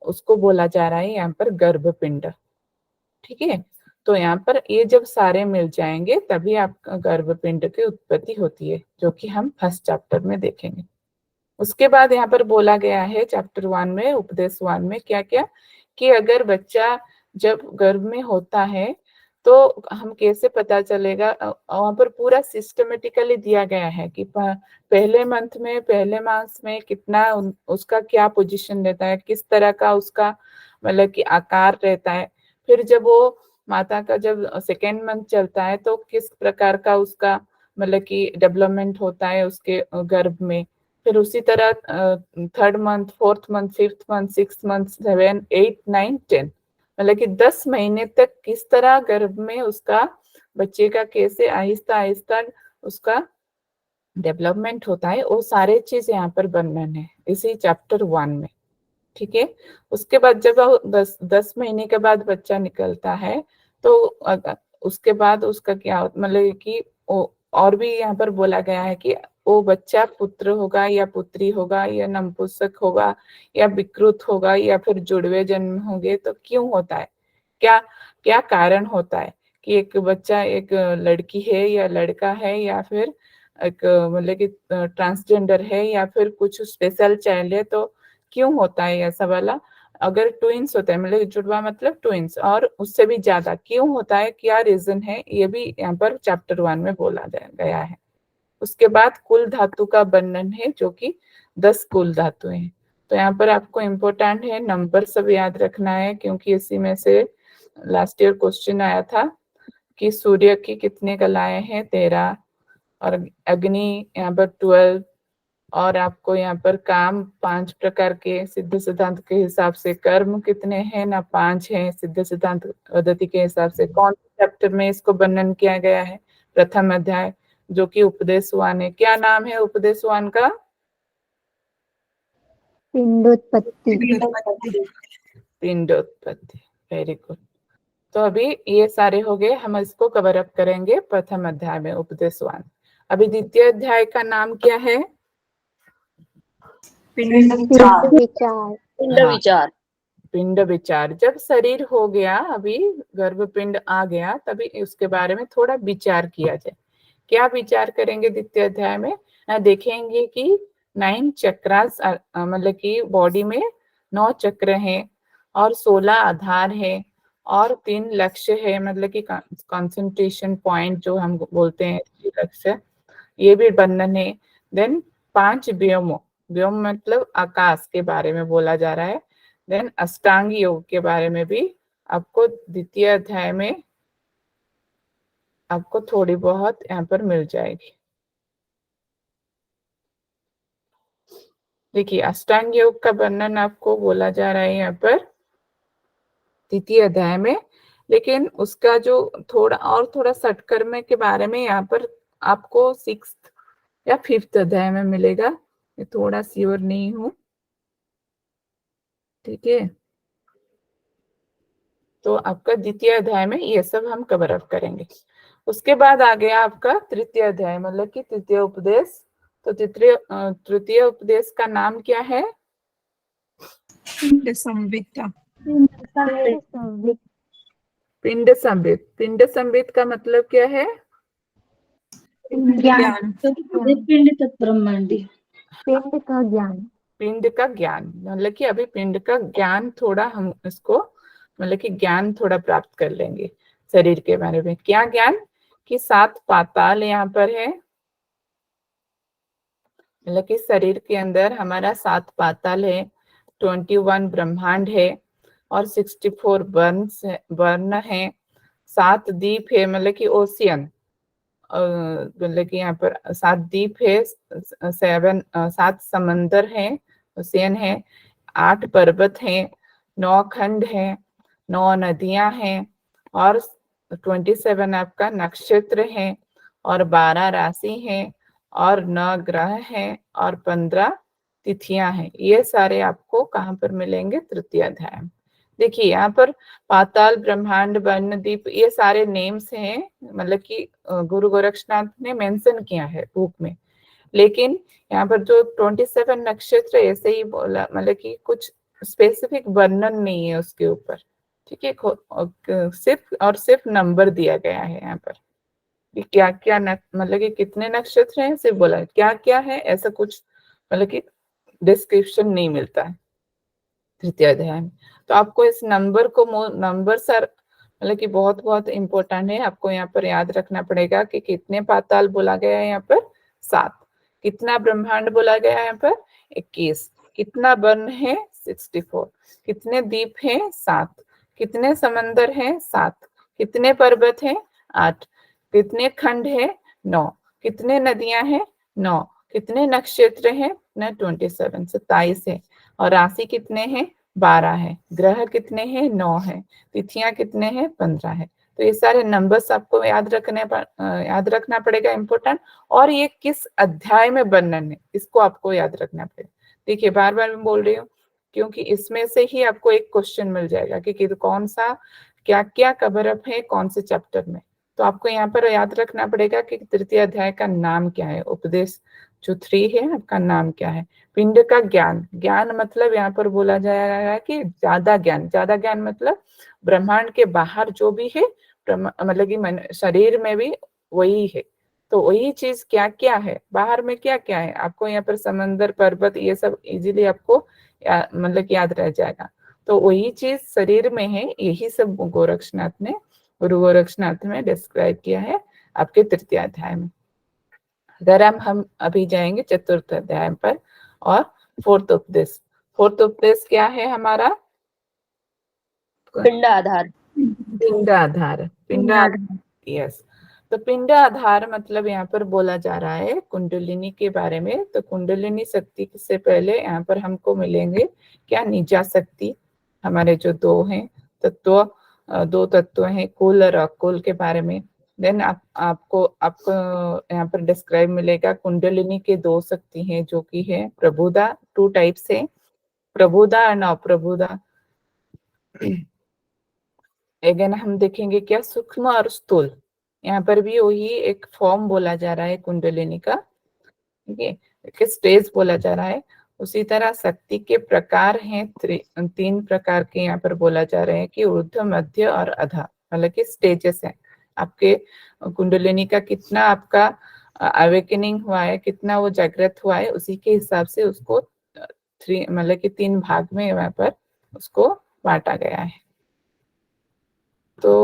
[SPEAKER 2] उसको बोला जा रहा है यहाँ पर गर्भपिंड। ठीक है, तो यहाँ पर ये जब सारे मिल जाएंगे तभी आपका गर्भपिंड की उत्पत्ति होती है, जो कि हम फर्स्ट चैप्टर में देखेंगे। उसके बाद यहाँ पर बोला गया है चैप्टर 1 में, उपदेश 1 में क्या क्या, कि अगर बच्चा जब गर्भ में होता है तो हम कैसे पता चलेगा। वहाँ पर पूरा सिस्टमेटिकली दिया गया है कि पहले मंथ में, पहले मास में कितना उसका क्या पोजीशन रहता है, किस तरह का उसका मतलब कि आकार रहता है। फिर जब वो माता का जब सेकेंड मंथ चलता है तो किस प्रकार का उसका मतलब कि डेवलपमेंट होता है उसके गर्भ में। फिर उसी तरह third month, fourth month, fifth month, six month, 7, 8, 9, 10 मतलब कि 10 महीने तक किस तरह गर्भ में उसका बच्चे का कैसे आहिस्ता आहिस्ता उसका डेवलपमेंट होता है, वो सारे चीज यहाँ पर वर्णन है इसी चैप्टर 1 में। ठीक है। उसके बाद जब 10 महीने के बाद बच्चा निकलता है तो उसके बाद उसका क्या मतलब कि और भी यहाँ पर बोला गया है कि वो बच्चा पुत्र होगा या पुत्री होगा या नपुंसक होगा या विकृत होगा या फिर जुड़वे जन्म होंगे, तो क्यों होता है, क्या क्या कारण होता है कि एक बच्चा एक लड़की है या लड़का है या फिर एक मतलब कि ट्रांसजेंडर है या फिर कुछ स्पेशल चाइल्ड है, तो क्यों होता है ऐसा वाला। अगर ट्विंस होता है मतलब जुड़वा मतलब ट्विंस और उससे भी ज्यादा क्यों होता है, क्या रीजन है, ये भी यहाँ पर चैप्टर 1 में बोला गया है। उसके बाद कुल धातु का वर्णन है जो कि 10 कुल धातु हैं। तो यहाँ पर आपको इम्पोर्टेंट है नंबर सब याद रखना है, क्योंकि इसी में से लास्ट ईयर क्वेश्चन आया था कि सूर्य की कितने कलाएं हैं, 13, और अग्नि यहाँ पर 12, और आपको यहाँ पर काम 5 प्रकार के सिद्ध सिद्धांत के हिसाब से, कर्म कितने हैं ना 5 हैं सिद्ध सिद्धांत पद्धति के हिसाब से। कौन से चैप्टर में इसको वर्णन किया गया है, प्रथम अध्याय जो कि उपदेश 1 है। क्या नाम है उपदेश 1 का?
[SPEAKER 5] पिंडोत्पत्ति।
[SPEAKER 2] पिंडोत्पत्ति। Very good. तो अभी ये सारे हो गए, हम इसको कवर अप करेंगे प्रथम अध्याय में उपदेश 1। अभी द्वितीय अध्याय का नाम क्या है?
[SPEAKER 5] पिंड विचार।
[SPEAKER 3] पिंड
[SPEAKER 2] हाँ,
[SPEAKER 3] विचार।
[SPEAKER 2] पिंड विचार। जब शरीर हो गया, अभी गर्भपिंड आ गया, तभी उसके बारे में थोड़ा विचार किया जाए। क्या विचार करेंगे द्वितीय अध्याय में? देखेंगे कि 9 चक्रास मतलब कि बॉडी में 9 चक्र हैं और 16 आधार है और 3 लक्ष्य है, मतलब कि कंसंट्रेशन पॉइंट जो हम बोलते हैं लक्ष्य, ये भी वर्णन है। देन 5 व्योम, व्योम मतलब आकाश के बारे में बोला जा रहा है। देन अष्टांग योग के बारे में भी आपको द्वितीय अध्याय में आपको थोड़ी बहुत यहाँ पर मिल जाएगी। देखिए अष्टांग योग का वर्णन आपको बोला जा रहा है यहाँ पर द्वितीय अध्याय में, लेकिन उसका जो थोड़ा षटकर्म के बारे में यहाँ पर आपको 6th या 5th अध्याय में मिलेगा, मैं थोड़ा श्योर नहीं हूँ। ठीक है, तो आपका द्वितीय अध्याय में ये सब हम कवर अप करेंगे। उसके बाद आ गया आपका तृतीय अध्याय मतलब कि तृतीय उपदेश। तो तृतीय उपदेश का नाम क्या है?
[SPEAKER 1] पिंड संविदा।
[SPEAKER 2] पिंड संबित। पिंड संबित का मतलब क्या है?
[SPEAKER 1] ज्ञान।
[SPEAKER 3] पिंड तत्ब्रह्मांडी।
[SPEAKER 5] पिंड का ज्ञान।
[SPEAKER 2] पिंड का ज्ञान मतलब कि अभी पिंड का ज्ञान थोड़ा हम इसको मतलब कि ज्ञान थोड़ा प्राप्त कर लेंगे शरीर के बारे में। क्या ज्ञान? कि 7 पाताल यहाँ पर है, मतलब कि शरीर के अंदर हमारा 7 पाताल है, 21 ब्रह्मांड है और 64 वर्ण है, 7 द्वीप है मतलब कि ओशियन, मतलब कि यहाँ पर 7 द्वीप है, 7 समंदर है, ओशियन है, 8 पर्वत हैं, 9 खंड हैं, 9 नदियां हैं और 27 आपका नक्षत्र है और 12 राशि हैं और 9 ग्रह हैं और 15 तिथियां हैं। ये सारे आपको कहाँ पर मिलेंगे? तृतीय अध्याय में। देखिए यहाँ पर पाताल, ब्रह्मांड, वर्ण, दीप, ये सारे नेम्स हैं, मतलब कि गुरु गोरक्षनाथ ने मेंशन किया है बुक में, लेकिन यहाँ पर जो 27 नक्षत्र ऐसे ही बोला, मतलब कि कुछ स्पेसिफिक वर्णन नहीं है उसके ऊपर। ठीक है। सिर्फ नंबर दिया गया है यहाँ पर कि क्या क्या मतलब कि कितने नक्षत्र हैं, सिर्फ बोला क्या क्या है, ऐसा कुछ मतलब कि डिस्क्रिप्शन नहीं मिलता है तृतीय अध्याय में। तो आपको इस नंबर को नंबर सर मतलब कि बहुत बहुत इंपॉर्टेंट है, आपको यहाँ पर याद रखना पड़ेगा कि कितने पाताल बोला गया है यहाँ पर 7, कितना ब्रह्मांड बोला गया है यहाँ पर 21, कितना वन है 64, कितने द्वीप हैं 7, कितने समंदर हैं 7, कितने पर्वत हैं 8, कितने खंड है 9, कितने नदियां हैं 9, कितने नक्षत्र हैं ना 27 27 है, और राशि कितने हैं 12 है, ग्रह कितने हैं 9 है, तिथियां कितने हैं 15 है। तो ये सारे नंबर्स आपको याद रखना पड़ेगा, इंपॉर्टेंट। और ये किस अध्याय में वर्णन है इसको आपको याद रखना पड़ेगा। देखिए बार बार मैं बोल रही हूँ क्योंकि इसमें से ही आपको एक क्वेश्चन मिल जाएगा कि कौन सा क्या क्या कवर अप है कौन से चैप्टर में। तो आपको यहाँ पर याद रखना पड़ेगा कि तृतीय अध्याय का नाम क्या है, उपदेश जो 3 है आपका नाम क्या है। पिंड का ज्ञान, ज्ञान मतलब यहाँ पर बोला जाएगा कि ज्यादा ज्ञान मतलब ब्रह्मांड के बाहर जो भी है मतलब कि शरीर में भी वही है। तो वही चीज क्या क्या है, बाहर में क्या क्या है, आपको यहाँ पर समंदर पर्वत ये सब इजीली आपको मतलब याद रह जाएगा। तो वही चीज शरीर में है, यही सब गुरु गोरक्षनाथ में डिस्क्राइब किया है आपके तृतीय अध्याय में। अगर हम अभी जाएंगे चतुर्थ अध्याय पर और फोर्थ उपदेश। फोर्थ उपदेश क्या है हमारा?
[SPEAKER 3] पिंड आधार।
[SPEAKER 2] पिंड आधार। यस। तो पिंड आधार मतलब यहाँ पर बोला जा रहा है कुंडलिनी के बारे में। तो कुंडलिनी शक्ति से पहले यहाँ पर हमको मिलेंगे क्या, निजा शक्ति, हमारे जो दो तत्व हैं कुल और अकुल के बारे में। देन आपको यहाँ पर डिस्क्राइब मिलेगा कुंडलिनी के 2 शक्ति हैं जो कि है प्रबुदा, 2 टाइप्स है, प्रबुदा एंड अप्रबुदा। अगेन हम देखेंगे क्या सूक्ष्म और स्थूल, यहाँ पर भी वही एक फॉर्म बोला जा रहा है कुंडलिनी का, ठीक है, एक स्टेज बोला जा रहा है। उसी तरह शक्ति के प्रकार हैं 3 प्रकार के यहाँ पर बोला जा रहे हैं कि ऊर्ध्व, मध्य और अधा, मतलब कि स्टेजेस हैं आपके कुंडलिनी का। कितना आपका अवेकनिंग हुआ है, कितना वो जागृत हुआ है, उसी के हिसाब से उसको 3 भाग में यहाँ पर उसको बांटा गया है। तो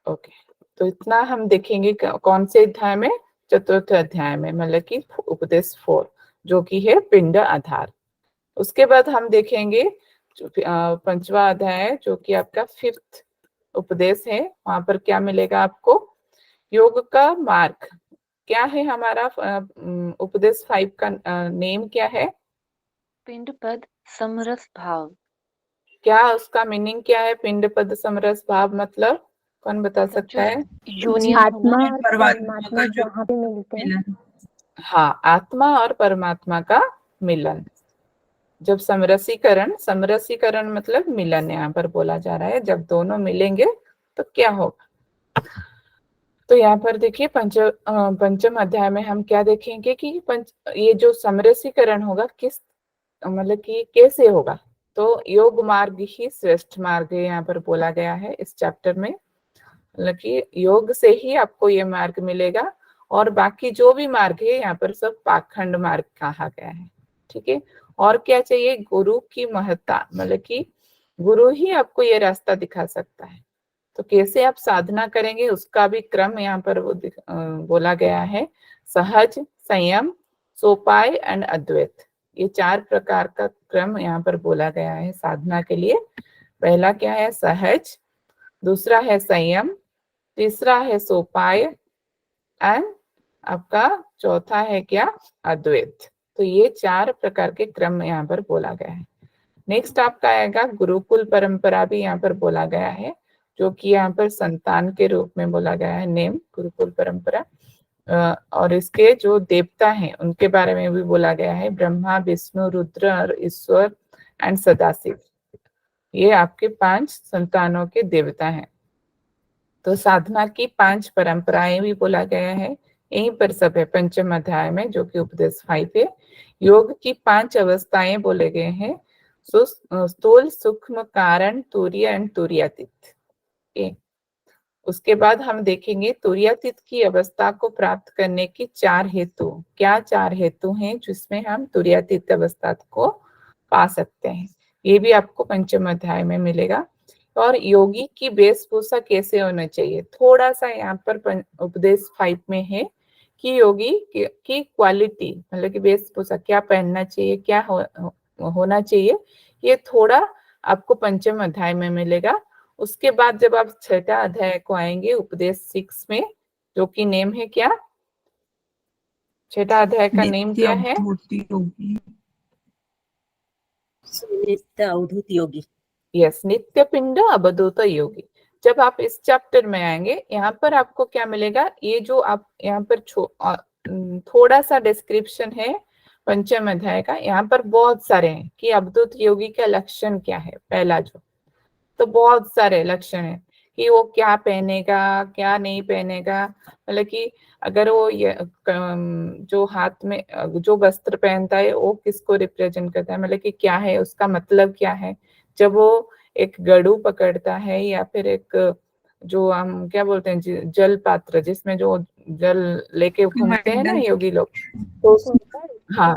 [SPEAKER 2] ओके, तो इतना हम देखेंगे कौन से अध्याय में, चतुर्थ अध्याय में, मतलब कि उपदेश 4 जो कि है पिंड आधार। उसके बाद हम देखेंगे 5वां अध्याय जो कि आपका 5th उपदेश है। वहां पर क्या मिलेगा आपको, योग का मार्ग। क्या है हमारा उपदेश 5 का नेम क्या है?
[SPEAKER 4] पिंड पद समरस भाव।
[SPEAKER 2] क्या उसका मीनिंग क्या है? पिंड पद समरस भाव मतलब कौन बता सकता है?
[SPEAKER 4] यूनियन
[SPEAKER 5] आत्मा
[SPEAKER 4] होना।
[SPEAKER 5] और
[SPEAKER 1] परमात्मा
[SPEAKER 5] परमात्मा
[SPEAKER 1] का जो
[SPEAKER 5] जहाँ पे मिलते हैं।
[SPEAKER 1] मिलन।
[SPEAKER 2] हाँ, आत्मा और परमात्मा का मिलन। जब समरसीकरण मतलब मिलन यहाँ पर बोला जा रहा है, जब दोनों मिलेंगे तो क्या होगा। तो यहाँ पर देखिए पंचम अध्याय में हम क्या देखेंगे कि ये जो समरसीकरण होगा किस मतलब कि कैसे होगा। तो योग मार्ग ही श्रेष्ठ मार्ग है यहाँ पर बोला गया है इस चैप्टर में, मतलब कि योग से ही आपको ये मार्ग मिलेगा, और बाकी जो भी मार्ग है यहाँ पर सब पाखंड मार्ग कहा गया है, ठीक है। और क्या चाहिए, गुरु की महत्ता, मतलब कि गुरु ही आपको ये रास्ता दिखा सकता है। तो कैसे आप साधना करेंगे उसका भी क्रम यहाँ पर बोला गया है। सहज, संयम, सोपाय एंड अद्वैत, ये 4 प्रकार का क्रम यहाँ पर बोला गया है साधना के लिए। पहला क्या है, सहज, दूसरा है संयम, तीसरा है सोपाय एंड आपका चौथा है क्या, अद्वैत। तो ये 4 प्रकार के क्रम यहाँ पर बोला गया है। नेक्स्ट आपका आएगा गुरुकुल परंपरा, भी यहाँ पर बोला गया है, जो कि यहाँ पर संतान के रूप में बोला गया है नेम, गुरुकुल परंपरा। और इसके जो देवता हैं उनके बारे में भी बोला गया है, ब्रह्मा, विष्णु, रुद्र और ईश्वर एंड सदाशिव, ये आपके 5 संतानों के देवता हैं। तो साधना की 5 परंपराएं भी बोला गया है, यहीं पर सब है पंचम अध्याय में जो कि उपदेश 5 है। योग की 5 अवस्थाएं बोले गए हैं, स्थूल, सूक्ष्म, कारण, तुरीय एंड तुरीयातीत। ओके, उसके बाद हम देखेंगे तुरीयातीत की अवस्था को प्राप्त करने की 4 हेतु। क्या 4 हेतु हैं जिसमें हम तुरीयातीत अवस्था को पा सकते हैं, ये भी आपको पंचम अध्याय में मिलेगा। और योगी की वेशभूषा कैसे होना चाहिए, थोड़ा सा यहाँ पर उपदेश 5 में है कि योगी की क्वालिटी, मतलब कि वेशभूषा क्या पहनना चाहिए, क्या होना चाहिए, ये थोड़ा आपको पंचम अध्याय में मिलेगा। उसके बाद जब आप छठा अध्याय को आएंगे, उपदेश 6 में, जो कि नेम है क्या, छठा अध्याय का नेम क्या है?
[SPEAKER 6] नित्य अवधूत योगी।
[SPEAKER 2] यस, नित्य पिंड अवधूत योगी। जब आप इस चैप्टर में आएंगे, यहाँ पर आपको क्या मिलेगा, ये जो आप यहाँ पर थोड़ा सा डिस्क्रिप्शन है पंचम अध्याय का, यहाँ पर बहुत सारे हैं कि अवधूत योगी का लक्षण क्या है। पहला जो, तो बहुत सारे लक्षण है कि वो क्या पहनेगा, क्या नहीं पहनेगा, मतलब कि अगर वो जो हाथ में जो वस्त्र पहनता है वो किसको रिप्रेजेंट करता है, मतलब कि क्या है उसका मतलब क्या है। जब वो एक गड़ू पकड़ता है या फिर एक जो हम क्या बोलते हैं जल पात्र, जिसमें जो जल लेके घूमते हैं ना योगी लोग, तो हाँ,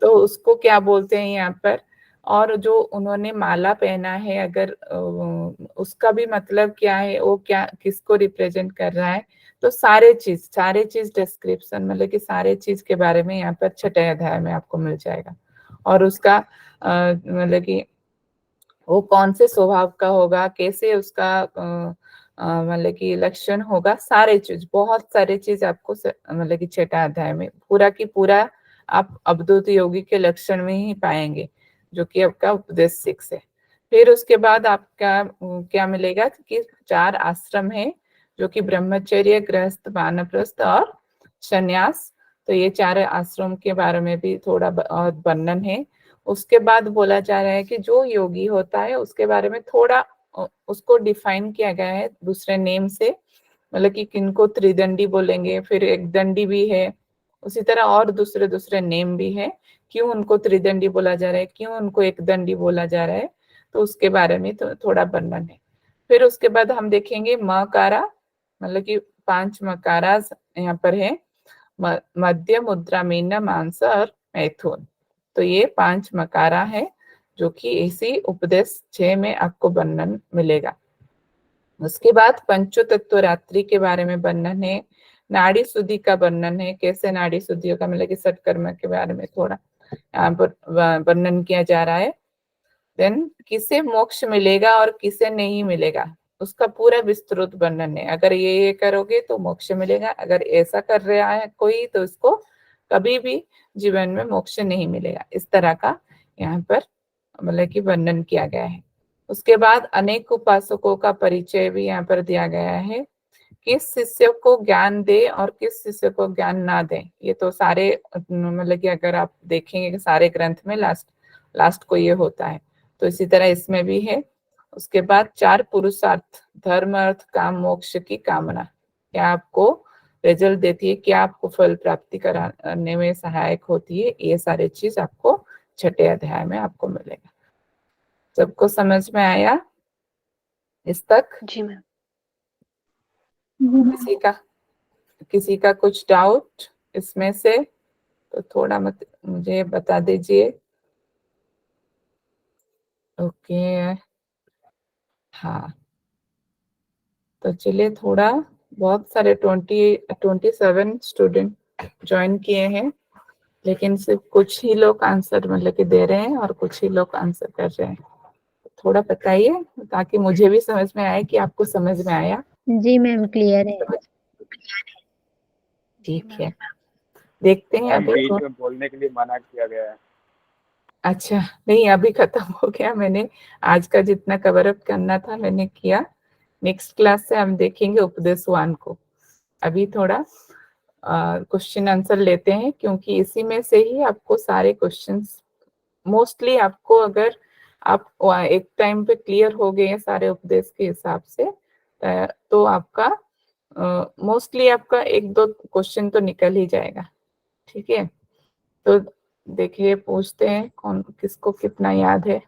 [SPEAKER 2] तो उसको क्या बोलते हैं यहाँ पर। और जो उन्होंने माला पहना है, अगर उसका भी मतलब क्या है, वो क्या किसको रिप्रेजेंट कर रहा है। तो सारे चीज डिस्क्रिप्शन, मतलब कि सारे चीज के बारे में यहाँ पर छठे अध्याय में आपको मिल जाएगा। और उसका मतलब कि वो कौन से स्वभाव का होगा, कैसे उसका मतलब कि लक्षण होगा, सारे चीज, बहुत सारे चीज आपको मतलब कि छठा अध्याय में पूरा की पूरा आप अवधूत योगी के लक्षण में ही पाएंगे, जो कि आपका उपदेश 6 है। फिर उसके बाद आपका क्या मिलेगा कि 4 आश्रम है, जो कि ब्रह्मचर्य, गृहस्थ, वानप्रस्थ और संन्यास। तो ये 4 आश्रम के बारे में भी थोड़ा बहुत वर्णन है। उसके बाद बोला जा रहा है कि जो योगी होता है उसके बारे में थोड़ा उसको डिफाइन किया गया है दूसरे नेम से, मतलब कि किनको त्रिदंडी बोलेंगे, फिर एक दंडी भी है, उसी तरह और दूसरे दूसरे नेम भी है, क्यों उनको त्रिदंडी बोला जा रहा है, क्यों उनको एक दंडी बोला जा रहा है, तो उसके बारे में तो थोड़ा वर्णन है। फिर उसके बाद हम देखेंगे मकारा, मतलब कि 5 मकारा यहाँ पर है, मध्य, मुद्रा, मीन, मांस और मैथुन। तो ये 5 मकारा है, जो कि इसी उपदेश 6 में आपको वर्णन मिलेगा। उसके बाद पंचतत्व रात्रि के बारे में वर्णन है, नाड़ी शुद्धि का वर्णन है, कैसे नाड़ी शुद्धि होगा, मतलब कि सत्कर्म के बारे में थोड़ा यहाँ पर वर्णन किया जा रहा है। देन किसे मोक्ष मिलेगा और किसे नहीं मिलेगा, उसका पूरा विस्तृत वर्णन है। अगर ये करोगे तो मोक्ष मिलेगा, अगर ऐसा कर रहा है कोई तो उसको कभी भी जीवन में मोक्ष नहीं मिलेगा। इस तरह का यहाँ पर मतलब कि वर्णन किया गया है। उसके बाद अनेक उपासकों का परिचय भी यहाँ पर दिया गया है, किस शिष्य को ज्ञान दे और किस शिष्य को ज्ञान ना दे। ये तो सारे मतलब कि अगर आप देखेंगे कि सारे ग्रंथ में लास्ट को ये होता है, तो इसी तरह इसमें भी है। उसके बाद 4 पुरुषार्थ, धर्म, अर्थ, काम, मोक्ष की कामना क्या आपको रिजल्ट देती है, क्या आपको फल प्राप्ति कराने में सहायक होती है, ये सारे चीज आपको छठे अध्याय में आपको मिलेगा। सबको समझ में आया इस तक?
[SPEAKER 4] जी मैम।
[SPEAKER 2] किसी का कुछ डाउट इसमें से तो थोड़ा मुझे बता दीजिए। ओके, हाँ, तो चलिए, थोड़ा बहुत सारे 27 स्टूडेंट ज्वाइन किए हैं, लेकिन सिर्फ कुछ ही लोग आंसर मतलब कि दे रहे हैं और कुछ ही लोग आंसर कर रहे हैं। थोड़ा बताइए ताकि मुझे भी समझ में आए कि आपको समझ में आया।
[SPEAKER 5] जी मैम, क्लियर है।
[SPEAKER 2] ठीक है, देखते हैं अभी।
[SPEAKER 7] बीच में बोलने के लिए मना किया गया है।
[SPEAKER 2] अच्छा, नहीं, अभी खत्म हो गया। मैंने आज का जितना कवर अप करना था मैंने किया। नेक्स्ट क्लास से हम देखेंगे उपदेश 1 को। अभी थोड़ा क्वेश्चन आंसर लेते हैं, क्योंकि इसी में से ही आपको सारे क्वेश्चंस मोस्टली आपको, अगर आप एक टाइम पे क्लियर हो गए सारे उपदेश के हिसाब से, तो आपका मोस्टली आपका 1-2 क्वेश्चन तो निकल ही जाएगा। ठीक है, तो देखिए, पूछते हैं कौन किसको कितना याद है।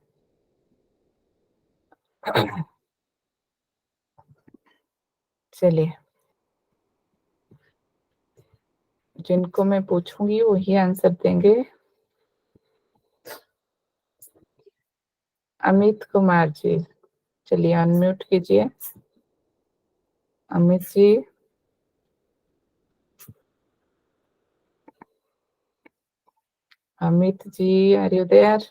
[SPEAKER 2] चलिए, जिनको मैं पूछूंगी वही आंसर देंगे। अमित कुमार जी, चलिए अनम्यूट कीजिए। Amit ji, Amit ji, are you there?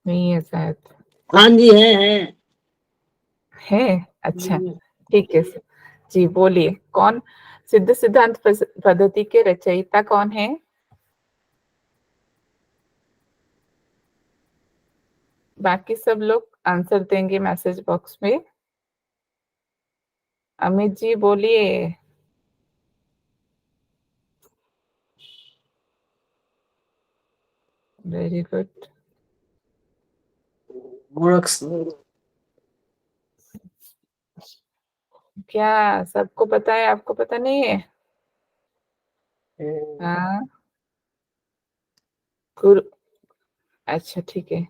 [SPEAKER 2] नहीं है शायद।
[SPEAKER 6] हाँ जी
[SPEAKER 2] है, अच्छा, ठीक है जी। बोलिए, कौन सिद्ध सिद्धांत पद्धति के रचयिता कौन है? बाकी सब लोग आंसर देंगे मैसेज बॉक्स में। अमित जी बोलिए। Very good. क्या सबको पता है, आपको पता नहीं है? हाँ, गुरु, अच्छा ठीक है।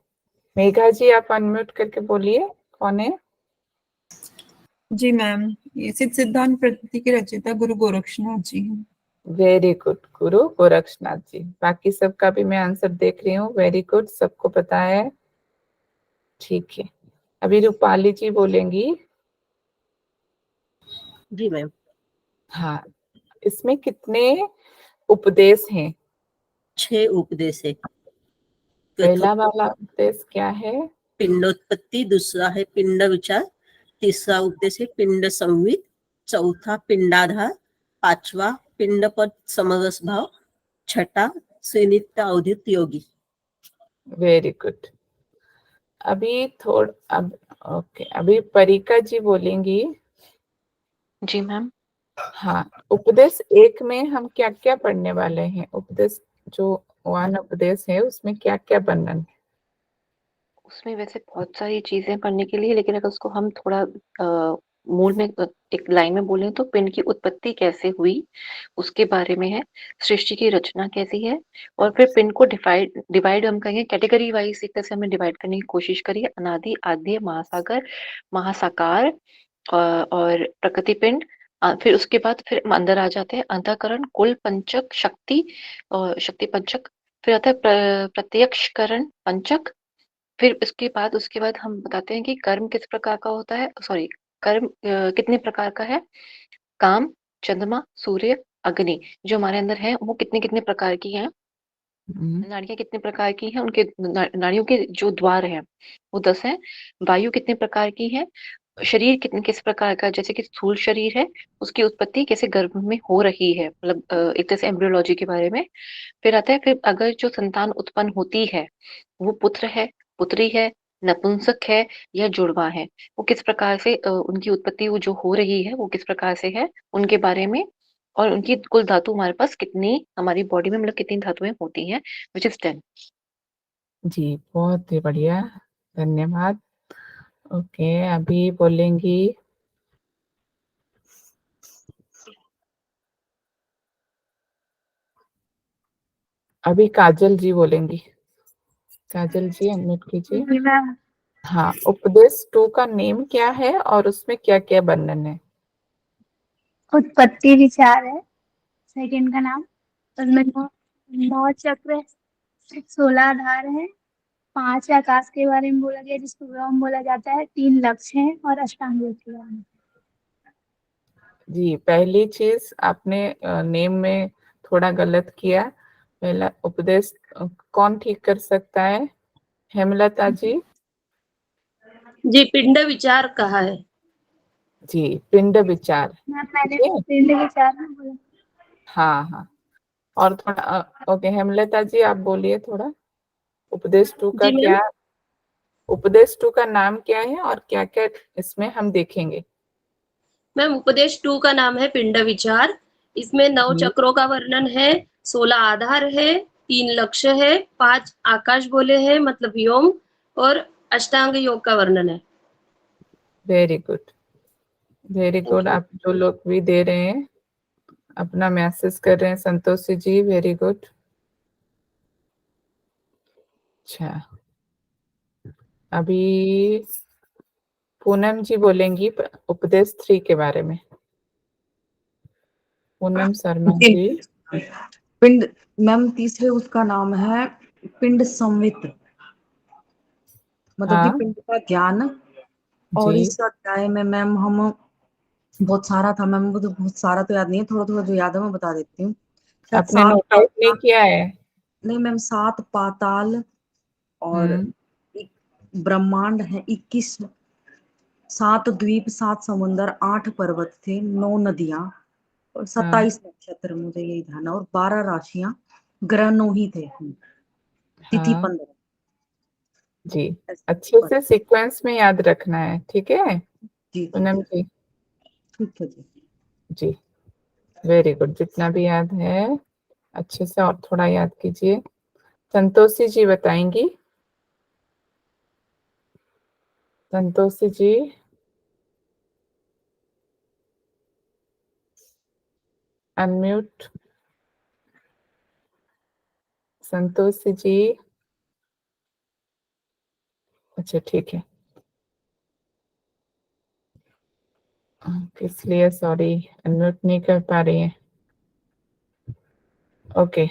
[SPEAKER 2] मेघा जी, आप अनम्यूट करके बोलिए, कौन है?
[SPEAKER 1] जी मैम, ये सिद्ध सिद्धांत पद्धति के रचयिता गुरु गोरक्षनाथ जी हैं।
[SPEAKER 2] वेरी गुड, गुरु गोरक्षनाथ जी। बाकी सबका भी मैं आंसर देख रही हूँ। वेरी गुड, सबको पता है, ठीक है। अभी रूपाली जी बोलेंगी।
[SPEAKER 6] जी मैम।
[SPEAKER 2] हाँ, इसमें कितने उपदेश हैं?
[SPEAKER 6] 6 उपदेश है।
[SPEAKER 2] पहला
[SPEAKER 6] प्रथम
[SPEAKER 2] वाला उपदेश क्या है?
[SPEAKER 6] पिंडोत्पत्ति, दूसरा है पिंड विचार, तीसरा उपदेश है पिंड संवित, चौथा पिंडाधार, पांचवा पिंड पर समरस भाव, छठा सुनित्य अवधूत योगी।
[SPEAKER 2] Very good. अभी अब ओके, अभी परिका जी बोलेंगी।
[SPEAKER 4] जी मैम।
[SPEAKER 2] हाँ, उपदेश 1 में हम क्या क्या पढ़ने वाले हैं? उपदेश जो 1 उपदेश है उसमें क्या क्या वर्णन है?
[SPEAKER 4] उसमें वैसे बहुत सारी चीजें पढ़ने के लिए, लेकिन अगर उसको हम थोड़ा मूल में एक लाइन में बोलें तो पिंड की उत्पत्ति कैसे हुई उसके बारे में है, सृष्टि की रचना कैसी है, और फिर पिंड को डिवाइड हम कहेंगे कैटेगरी वाइज, एक तरह से हमने डिवाइड करने की कोशिश करी है। अनादि, आद्य, महासागर, महासाकार और प्रकृति पिंड। फिर उसके बाद फिर हम अंदर आ जाते हैं, अंतःकरण, कुल, पंचक, शक्ति और शक्ति पंचक। फिर आता है प्रत्यक्षकरण पंचक। फिर उसके बाद हम बताते हैं कि कर्म किस प्रकार का होता है, सॉरी, कर्म कितने प्रकार का है। काम, चंद्रमा, सूर्य, अग्नि जो हमारे अंदर है वो कितने कितने प्रकार की हैं।
[SPEAKER 2] हम्म,
[SPEAKER 4] नाड़ियां कितने प्रकार की हैं, उनके नाड़ियों के जो द्वार हैं वो 10 हैं। वायु कितने प्रकार की है, शरीर कितने किस प्रकार का, जैसे कि स्थूल शरीर है उसकी उत्पत्ति कैसे गर्भ में हो रही है, मतलब एक तरह से एम्ब्रियोलॉजी के बारे में। फिर आता है, फिर अगर जो संतान उत्पन्न होती है वो पुत्र है, पुत्री है, नपुंसक है या जुड़वा है, वो किस प्रकार से उनकी उत्पत्ति वो जो हो रही है वो किस प्रकार से है उनके बारे में। और उनकी कुल धातु हमारे पास कितनी, हमारी बॉडी में मतलब कितनी धातुएं होती हैं, विच इज 10।
[SPEAKER 2] जी, बहुत ही बढ़िया, धन्यवाद। ओके, अभी बोलेंगी अभी काजल जी बोलेंगी। काजल जी अनम्यूट कीजिए।
[SPEAKER 3] मैम,
[SPEAKER 2] हाँ, उपदेश 2 का नेम क्या है और उसमें क्या क्या वर्णन है?
[SPEAKER 3] उत्पत्ति विचार है सेकंड का नाम। उसमें 9 चक्र है, 16 आधार है, 5 आकाश के बारे में बोला गया जिसको व्योम बोला जाता है, 3 लक्ष्य हैं और अष्टांग योग के बारे में।
[SPEAKER 2] जी, पहली चीज आपने नेम में थोड़ा गलत किया। पहला उपदेश कौन ठीक कर सकता है? हेमलता जी।
[SPEAKER 6] जी, पिंड विचार कहा है।
[SPEAKER 2] जी, पिंड विचार,
[SPEAKER 3] मैं
[SPEAKER 2] ठीक
[SPEAKER 3] मैंने
[SPEAKER 2] है।
[SPEAKER 3] पिंड विचार में बोला।
[SPEAKER 2] हाँ हाँ, और थोड़ा ओके, हेमलता जी आप बोलिए थोड़ा। उपदेश 2 का
[SPEAKER 6] जी मैम।
[SPEAKER 2] क्या, उपदेश 2 का नाम क्या है और क्या क्या इसमें हम देखेंगे?
[SPEAKER 8] मैम, उपदेश 2 का नाम है पिंड विचार। इसमें 9
[SPEAKER 2] जी,
[SPEAKER 8] चक्रों का वर्णन है, 16 आधार है, 3 लक्ष्य है, 5 आकाश बोले हैं मतलब व्योम, और अष्टांग योग का वर्णन है।
[SPEAKER 2] Very good, very
[SPEAKER 8] thank
[SPEAKER 2] good.
[SPEAKER 8] You.
[SPEAKER 2] आप जो लोग भी दे रहे हैं अपना मैसेज कर रहे हैं, संतोषी जी, वेरी गुड। अच्छा, अभी पूनम जी बोलेंगी उपदेश 3 के बारे में। पूनम शर्मा जी।
[SPEAKER 9] पिंड मैम तीसरे उसका नाम है पिंड संवित, मतलब कि
[SPEAKER 2] हाँ
[SPEAKER 9] पिंड का ज्ञान। और
[SPEAKER 2] जी।
[SPEAKER 9] इस अध्याय में मैम हम बहुत सारा था मैम, मुझे बहुत सारा तो याद नहीं है, थोड़ा थोड़ा जो याद है मैं बता देती हूँ। शायद
[SPEAKER 2] आपने नोट आउट नहीं किया है?
[SPEAKER 9] नहीं मैम, 7 पाताल और
[SPEAKER 2] हम्म।
[SPEAKER 9] ब्रह्मांड है 21, 7 द्वीप, 7 समुंदर, 8 पर्वत थे, 9 नदियां और 27 नक्षत्र, मुझे यही ध्यान है, और 12 राशियां, ग्रह 9 ही थे, तिथि
[SPEAKER 2] हाँ
[SPEAKER 9] 15।
[SPEAKER 2] जी, अच्छे से सीक्वेंस में याद रखना है, ठीक है
[SPEAKER 9] जी
[SPEAKER 2] पूनम जी?
[SPEAKER 9] ठीक है जी।
[SPEAKER 2] जी वेरी गुड, जितना भी याद है अच्छे से और थोड़ा याद कीजिए। संतोषी जी बताएंगी। संतोषी जी। अनम्यूट। संतोषी जी। अच्छा ठीक है, किस लिए सॉरी, अनम्यूट नहीं कर पा रही है। ओके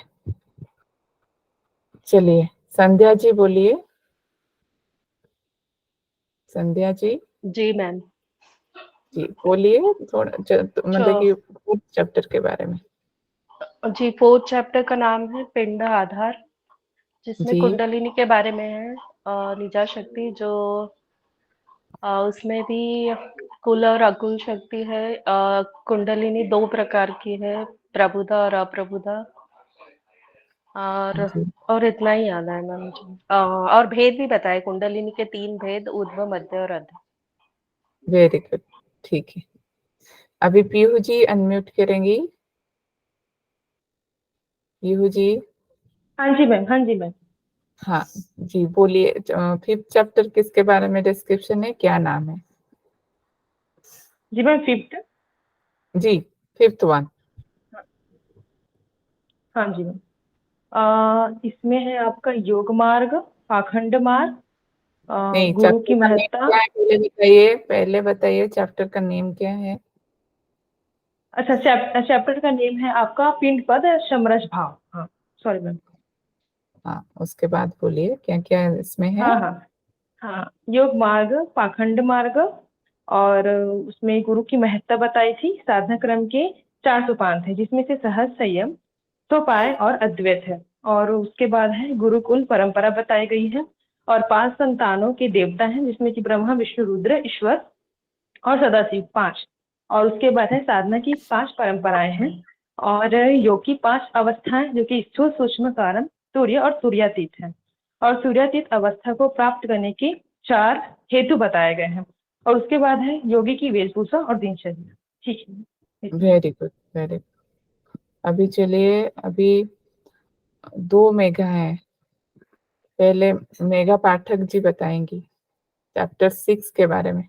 [SPEAKER 2] चलिए, संध्या जी बोलिए। संध्या जी।
[SPEAKER 8] जी मैम।
[SPEAKER 2] जी बोलिए थोड़ा मतलब कि फोर्थ चैप्टर के बारे में।
[SPEAKER 8] जी, 4th चैप्टर का नाम है पिंड आधार, जिसमें
[SPEAKER 2] जी
[SPEAKER 8] कुंडलिनी के बारे में है। निजा शक्ति जो उसमें भी कुल और अकुल शक्ति है। कुंडलिनी 2 प्रकार की है, प्रबुदा और अप्रबुदा। और
[SPEAKER 2] जी
[SPEAKER 8] और इतना ही याद है मैम मुझे। और भेद भी बताए, कुंडलिनी के 3 भेद, ऊर्ध्व, मध्य और अधः।
[SPEAKER 2] वेरी गुड, ठीक है। अभी पीहू जी अनम्यूट करेंगी। पीहू जी।
[SPEAKER 8] हाँ जी मैम, हाँ जी मैम।
[SPEAKER 2] हाँ जी बोलिए, 5th चैप्टर किसके बारे में डिस्क्रिप्शन है, क्या नाम है?
[SPEAKER 8] जी मैम, 5th।
[SPEAKER 2] जी 5th वन।
[SPEAKER 8] हाँ जी मैम। इसमें है आपका योग मार्ग, पाखंड मार्ग,
[SPEAKER 2] नहीं,
[SPEAKER 8] गुरु
[SPEAKER 2] चैप्टर
[SPEAKER 8] की
[SPEAKER 2] का नेम
[SPEAKER 8] महत्ता।
[SPEAKER 2] क्या है पहले बताइए, पहले बताइए चैप्टर का नेम क्या है।
[SPEAKER 8] अच्छा, चैप्टर का नेम है आपका पिंड पद समरस भाव। हाँ सॉरी मैम।
[SPEAKER 2] हाँ उसके बाद बोलिए क्या क्या इसमें है।
[SPEAKER 8] हाँ हाँ हाँ, योग मार्ग, पाखंड मार्ग, और उसमें गुरु की महत्ता बताई थी। साधना क्रम के 4 सोपान थे, जिसमें से सहज, संयम, सोपाय और अद्वैत है। और उसके बाद है गुरुकुल परंपरा बताई गई है, और 5 संतानों के देवता हैं, जिसमें कि ब्रह्मा, विष्णु, रुद्र, ईश्वर और सदाशिव, 5। और उसके बाद है साधना की 5 परंपराएं हैं, और योग की 5 अवस्थाएं, जो कि स्थूल, सूक्ष्म, कारण, सूर्य और सूर्यातीत है। और सूर्यातीत अवस्था को प्राप्त करने के 4 हेतु बताए गए हैं। और उसके बाद है योगी की वेशभूषा और दिनचर्या। ठीक है।
[SPEAKER 2] Very good very good. अभी चलिए, अभी 2 मेघा हैं। पहले मेघा पाठक जी बताएंगी चैप्टर 6 के बारे में।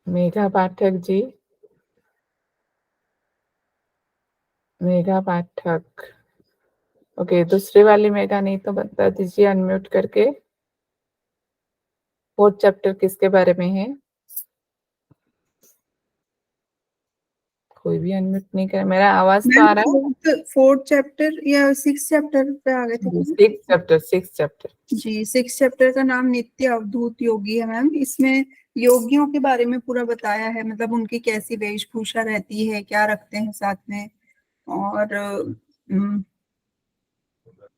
[SPEAKER 2] मेघा पाठक जी। मेघा पाठक। ओके, दूसरी वाली मेघा नहीं तो बता दीजिए अनम्यूट करके। 4th चैप्टर किसके बारे में है? कोई भी अनम्यूट नहीं कर, मेरा आवाज तो आ रहा है?
[SPEAKER 1] 4th चैप्टर या 6th चैप्टर पे आ गए थे क्या?
[SPEAKER 2] 6th chapter.
[SPEAKER 1] जी 6th चैप्टर का नाम नित्य अवधूत योगी है मैम। इसमें योगियों के बारे में पूरा बताया है, मतलब उनकी कैसी वेशभूषा रहती है, क्या रखते हैं साथ में, और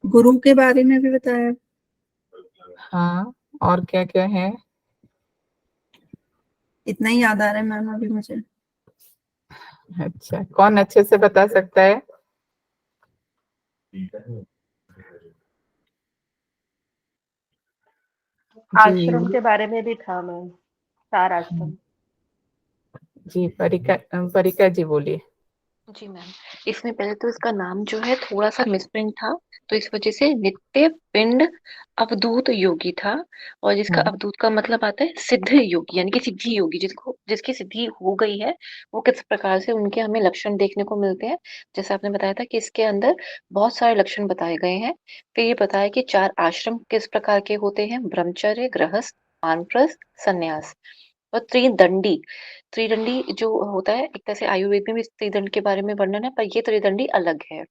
[SPEAKER 1] गुरु के बारे में भी बताया।
[SPEAKER 2] हाँ और क्या क्या है?
[SPEAKER 1] इतना ही याद आ रहा है मैम अभी मुझे।
[SPEAKER 2] अच्छा, कौन अच्छे से बता सकता है?
[SPEAKER 8] आश्रम
[SPEAKER 2] जी
[SPEAKER 8] के बारे में भी था मैम, 4 आश्रम।
[SPEAKER 2] जी परिका जी बोलिए।
[SPEAKER 4] जी मैम, इसमें पहले तो इसका नाम जो है थोड़ा सा मिसप्रिंट था, तो इस वजह से नित्य पिंड अवधूत योगी था। और जिसका अवधूत का मतलब आता है सिद्ध योगी, यानी कि सिद्धि योगी, जिसकी सिद्धि हो गई है, वो किस प्रकार से उनके हमें लक्षण देखने को मिलते हैं। जैसे आपने बताया था कि इसके अंदर बहुत सारे लक्षण बताए गए हैं। फिर ये बताया कि 4 आश्रम किस प्रकार के होते हैं: ब्रह्मचर्य, गृहस्थ, वानप्रस्थ, संन्यास। और त्रिदंडी, त्रिदंडी जो होता है, एक तरह से आयुर्वेद में भी त्रिदंड के बारे में वर्णन है, पर ये त्रिदंडी अलग है।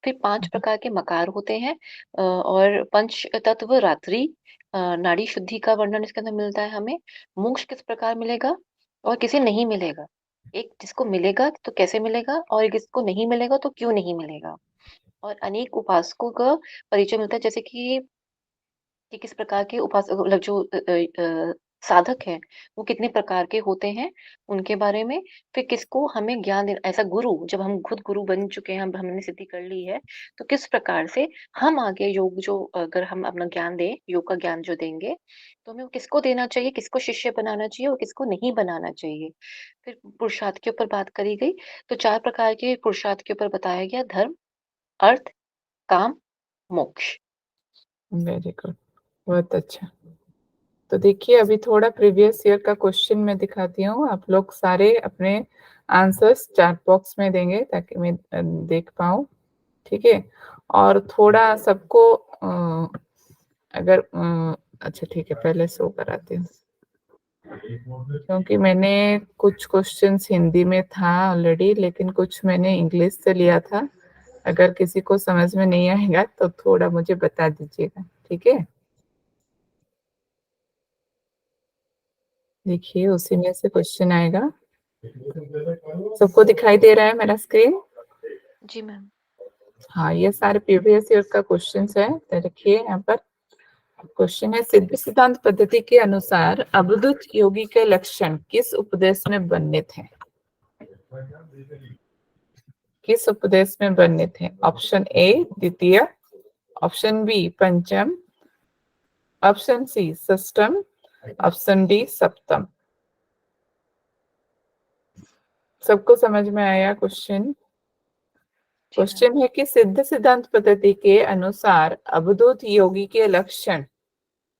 [SPEAKER 4] फिर 5 प्रकार के मकार होते हैं, और पंच तत्व रात्रि, नाड़ी शुद्धि का वर्णन इसके अंदर मिलता है हमें। मोक्ष किस प्रकार मिलेगा और किसे नहीं मिलेगा, एक जिसको मिलेगा तो कैसे मिलेगा, और किसको नहीं मिलेगा तो क्यों नहीं मिलेगा। और अनेक उपासकों का परिचय मिलता है, जैसे कि किस प्रकार के उपासक, मतलब जो साधक हैं वो कितने प्रकार के होते हैं, उनके बारे में। फिर किसको हमें ज्ञान देना, ऐसा गुरु, जब हम खुद गुरु बन चुके हैं, हमने सिद्धि कर ली है, तो किस प्रकार से हम आगे योग, जो अगर हम अपना ज्ञान दें, योग का ज्ञान जो देंगे, तो हमें वो किसको देना चाहिए, किसको शिष्य बनाना चाहिए और किसको नहीं बनाना चाहिए। फिर पुरुषार्थ के ऊपर बात करी गई, तो 4 प्रकार के पुरुषार्थ के ऊपर बताया गया: धर्म, अर्थ, काम, मोक्ष।
[SPEAKER 2] वेरी गुड, बहुत अच्छा। तो देखिए अभी थोड़ा प्रीवियस ईयर का क्वेश्चन मैं दिखाती हूँ, आप लोग सारे अपने आंसर्स चैट बॉक्स में देंगे ताकि मैं देख पाऊँ, ठीक है। और थोड़ा सबको अगर अच्छा ठीक है, पहले शो कराती हूँ, क्योंकि मैंने कुछ क्वेश्चंस हिंदी में था ऑलरेडी, लेकिन कुछ मैंने इंग्लिश से लिया था। अगर किसी को समझ में नहीं आएगा तो थोड़ा मुझे बता दीजिएगा, ठीक है। देखिए उसी में से क्वेश्चन आएगा। सबको दिखाई दे रहा है मेरा स्क्रीन?
[SPEAKER 4] जी मैम।
[SPEAKER 2] हाँ, ये सारे प्रीवियस ईयर का क्वेश्चंस है। तो देखिए यहाँ पर क्वेश्चन है, सिद्ध सिद्धांत पद्धति के अनुसार अवधूत योगी के लक्षण किस उपदेश में वर्णित हैं? किस उपदेश में वर्णित है? ऑप्शन ए द्वितीय, ऑप्शन बी पंचम, ऑप्शन सी षष्टम, ऑप्शन डी सप्तम। सबको समझ में आया क्वेश्चन? क्वेश्चन है कि सिद्ध सिद्धांत पद्धति के अनुसार अवधूत योगी के लक्षण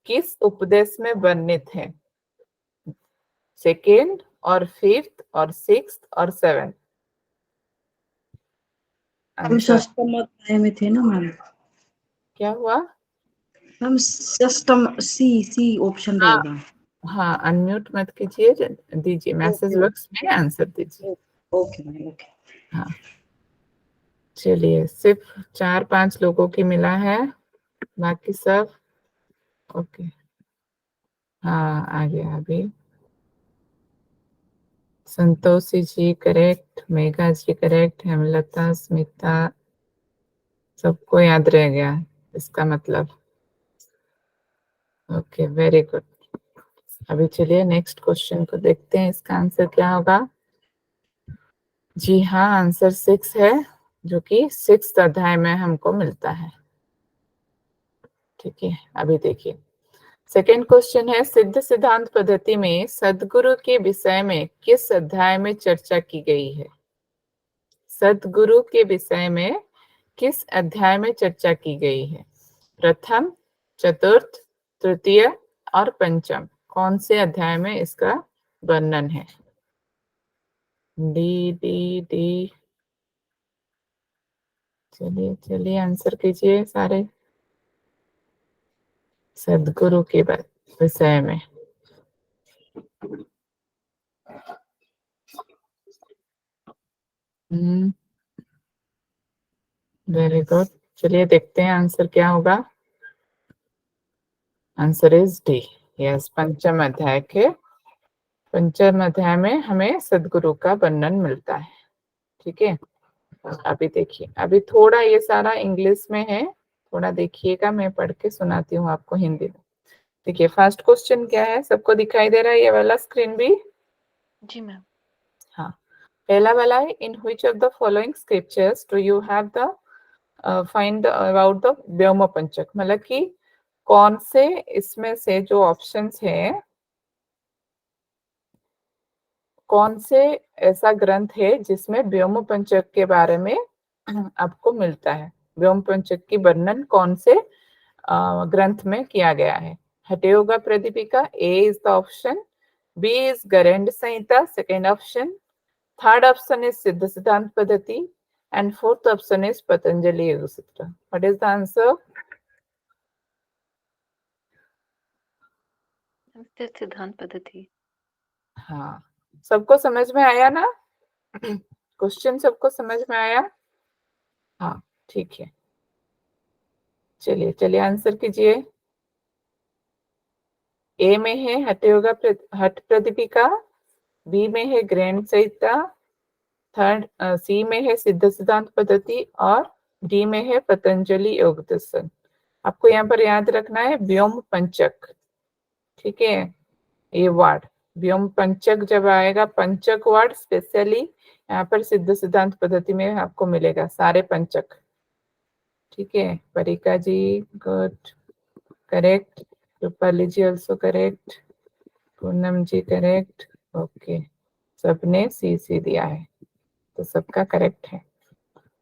[SPEAKER 2] किस उपदेश में वर्णित है? सेकेंड और फिफ्थ और सिक्स्थ और सेवेंथ?
[SPEAKER 9] हम षष्टम अध्याय में थे ना मैम।
[SPEAKER 2] क्या हुआ?
[SPEAKER 9] हम षष्टम, सी ऑप्शन
[SPEAKER 2] हाँ
[SPEAKER 9] रहेगा।
[SPEAKER 2] हाँ, अनम्यूट मत कीजिए, दीजिए मैसेज बॉक्स में आंसर दीजिए।
[SPEAKER 9] Okay ma'am, okay.
[SPEAKER 2] हाँ चलिए, सिर्फ 4-5 लोगों की मिला है, बाकी सब ओके। हाँ आ गया अभी। संतोषी जी करेक्ट, मेघा जी करेक्ट, हेमलता, स्मिता, सबको याद रह गया इसका मतलब। Okay very good. अभी चलिए नेक्स्ट क्वेश्चन को देखते हैं, इसका आंसर क्या होगा। जी हाँ, आंसर 6 है, जो कि 6th अध्याय में हमको मिलता है, ठीक है। अभी देखिए सेकेंड क्वेश्चन है, सिद्ध सिद्धांत पद्धति में सद्गुरु के विषय में किस अध्याय में चर्चा की गई है? सद्गुरु के विषय में किस अध्याय में चर्चा की गई है? प्रथम, चतुर्थ, तृतीय और पंचम, कौन से अध्याय में इसका वर्णन है? डी डी डी, चलिए चलिए आंसर कीजिए सारे। सद्गुरु के विषय में वेरी गुड। चलिए देखते हैं आंसर क्या होगा। आंसर इज डी, यस, पंचम अध्याय के पंचम अध्याय में हमें सद्गुरु का वर्णन मिलता है, ठीक है। अभी देखिए, अभी थोड़ा ये सारा इंग्लिश में है, थोड़ा देखिएगा, मैं पढ़ के सुनाती हूँ आपको हिंदी में। देखिए फर्स्ट क्वेश्चन क्या है, सबको दिखाई दे रहा है ये वाला स्क्रीन भी?
[SPEAKER 4] जी मैम।
[SPEAKER 2] हाँ, पहला वाला है, in which of the following scriptures do you have the find about the व्योम पंचक, मतलब कि कौन से इसमें से जो ऑप्शंस है कौन से ऐसा ग्रंथ है जिसमें व्योम पंचक के बारे में आपको मिलता है? व्योम पंचक की वर्णन कौन से ग्रंथ में किया गया है? Hathayoga Pradipika, A is the option, B is Gheranda Samhita, second option, third option is Siddha Siddhanta Paddhati, and fourth option is Patanjali Yoga Sutra. What is the answer?
[SPEAKER 4] Siddhanta Paddhati.
[SPEAKER 2] हाँ, सबको समझ में आया ना? क्वेश्चन सबको समझ में आया? हाँ, ठीक है. चलिए चलिए आंसर कीजिए. ए में है हठयोग हठ प्रदीपिका, बी में है ग्रैंड संहिता, थर्ड सी में है सिद्ध सिद्धांत पद्धति और डी में है पतंजलि योग दर्शन. आपको यहाँ पर याद रखना है व्योम पंचक. ठीक है, ये वर्ड व्योम पंचक जब आएगा, पंचक वर्ड स्पेशली यहाँ पर सिद्ध सिद्धांत पद्धति में आपको मिलेगा, सारे पंचक. ठीक है, परिका जी गुड, करेक्ट. रूपाली जी ऑल्सो करेक्ट, पूनम जी करेक्ट. ओके, सबने सी दिया है, तो सबका करेक्ट है.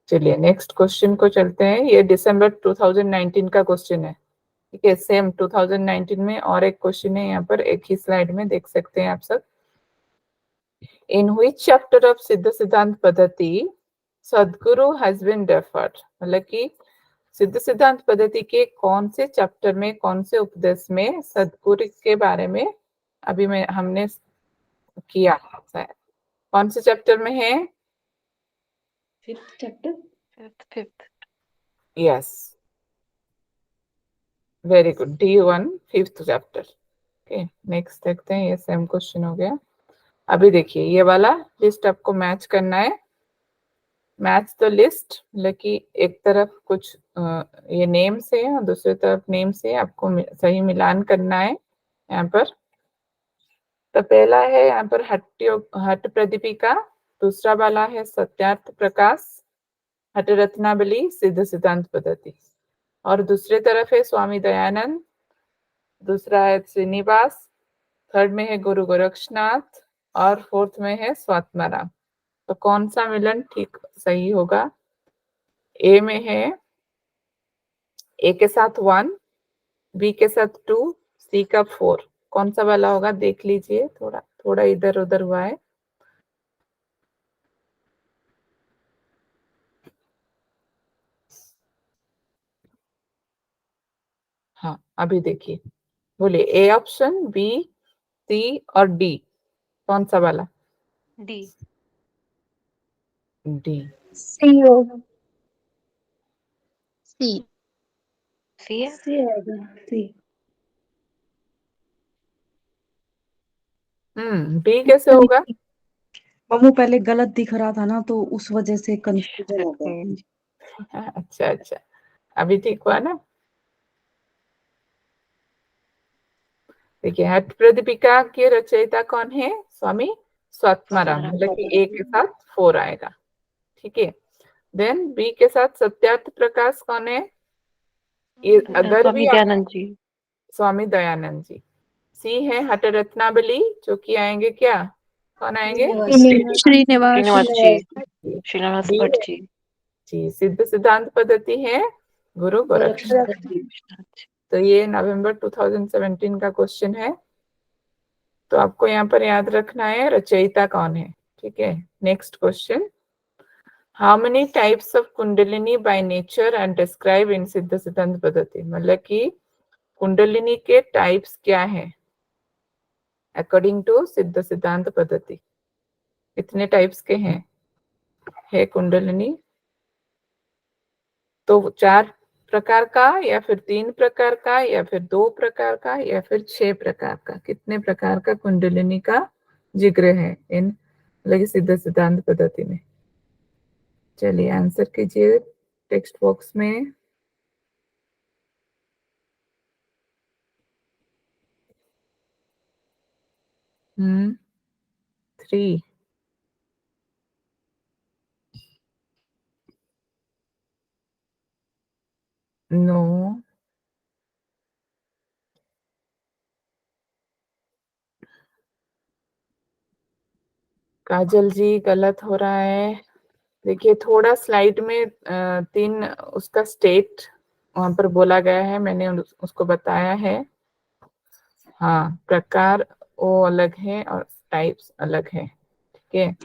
[SPEAKER 2] चलिए नेक्स्ट क्वेश्चन को चलते हैं. ये दिसंबर 2019 का क्वेश्चन है. ठीक है, सेम 2019 में और एक क्वेश्चन है यहाँ पर, एक ही स्लाइड में देख सकते हैं आप सब. इन व्हिच चैप्टर ऑफ सिद्ध सिद्धांत पद्धति सदगुरु हैज बीन रेफर्ड? मतलब कि सिद्ध सिद्धांत पद्धति के कौन से चैप्टर में, कौन से उपदेश में सदगुरु के बारे में अभी में हमने किया है? कौन से चैप्टर में है?
[SPEAKER 8] Fifth chapter.
[SPEAKER 4] Fifth.
[SPEAKER 2] Yes, very good. D1 fifth chapter. Okay, next देखते हैं. ये सेम क्वेश्चन हो गया. अभी देखिए ये वाला लिस्ट आपको मैच करना है. मैच द लिस्ट, मतलब कि एक तरफ कुछ ये नेम से और दूसरी तरफ नेम से आपको सही मिलान करना है यहाँ पर. तो पहला है यहाँ पर हट प्रदीपिका, दूसरा वाला है सत्यार्थ प्रकाश, हट रत्नावली, सिद्ध सिद्धांत पद्धति, और दूसरी तरफ है स्वामी दयानंद, दूसरा है श्रीनिवास, थर्ड में है गुरु गोरक्षनाथ और फोर्थ में है स्वात्माराम. तो कौन सा मिलन ठीक सही होगा? ए में है ए के साथ 1, बी के साथ 2, सी का 4. कौन सा वाला होगा देख लीजिए, थोड़ा थोड़ा इधर उधर हुआ है. हाँ, अभी देखिए, बोलिए ए ऑप्शन, बी, सी और डी. कौन सा वाला?
[SPEAKER 4] डी.
[SPEAKER 2] डी.
[SPEAKER 3] सी होगा.
[SPEAKER 5] सी.
[SPEAKER 4] सी है.
[SPEAKER 8] सी आएगा. सी.
[SPEAKER 2] डी कैसे होगा?
[SPEAKER 9] मम्मू पहले गलत दिख रहा था ना, तो उस वजह से कंफ्यूजन हो गया.
[SPEAKER 2] अच्छा अच्छा, अभी ठीक हुआ ना? देखिए, हठ प्रदीपिका के रचयिता कौन है? स्वामी स्वात्माराम, मतलब कि ए के साथ 4 आएगा. ठीक है. देन बी के साथ सत्यार्थ प्रकाश कौन है? ये अगर
[SPEAKER 4] स्वामी
[SPEAKER 2] भी
[SPEAKER 4] दयानंद जी.
[SPEAKER 2] स्वामी दयानंद जी. सी है हट रत्नावली, जो कि आएंगे क्या? कौन आएंगे?
[SPEAKER 3] श्रीनिवास.
[SPEAKER 4] श्रीनिवास जी. श्रीनिवास
[SPEAKER 2] डी
[SPEAKER 4] भट्ट
[SPEAKER 2] है
[SPEAKER 4] जी.
[SPEAKER 2] जी. सिद्ध सिद्धांत पद्धति है गुरु गोरक्षनाथ. तो ये नवंबर 2017 का क्वेश्चन है. तो आपको यहाँ पर याद रखना है रचयिता कौन है. ठीक है. Next question, how many types of kundalini by nature and describe in Siddha Siddhanta पद्धति? मतलब कि कुंडलिनी के टाइप्स क्या है अकॉर्डिंग टू सिद्ध सिद्धांत पद्धति? कितने टाइप्स के हैं है कुंडलिनी? तो 4 प्रकार का, या फिर 3 प्रकार का, या फिर 2 प्रकार का, या फिर 6 प्रकार का? कितने प्रकार का कुंडलिनी का जिक्र है इन मतलब सिद्ध सिद्धांत पद्धति में? चलिए आंसर कीजिए टेक्स्ट बॉक्स में. हम्म 3. नो. काजल जी गलत हो रहा है। देखिए थोड़ा स्लाइड में 3 उसका स्टेट वहां पर बोला गया है, मैंने उसको बताया है। हाँ, प्रकार वो अलग है और टाइप्स अलग है, ठीक है।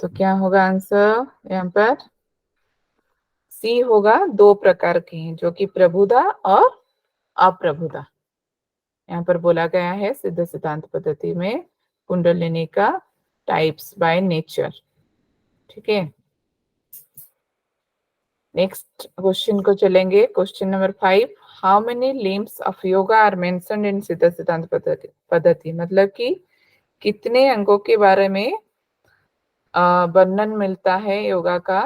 [SPEAKER 2] तो क्या होगा आंसर यहाँ पर? सी होगा। 2 प्रकार के हैं, जो कि प्रभुदा और अप्रभुदा। यहाँ पर बोला गया है सिद्ध सिद्धांत पद्धति में कुंडलिनी का टाइप्स बाय नेचर, ठीक है। नेक्स्ट क्वेश्चन को चलेंगे। Question number 5, how many limbs of yoga are mentioned in Siddha Siddhanta पद्धति? मतलब कि कितने अंगों के बारे में वर्णन मिलता है योगा का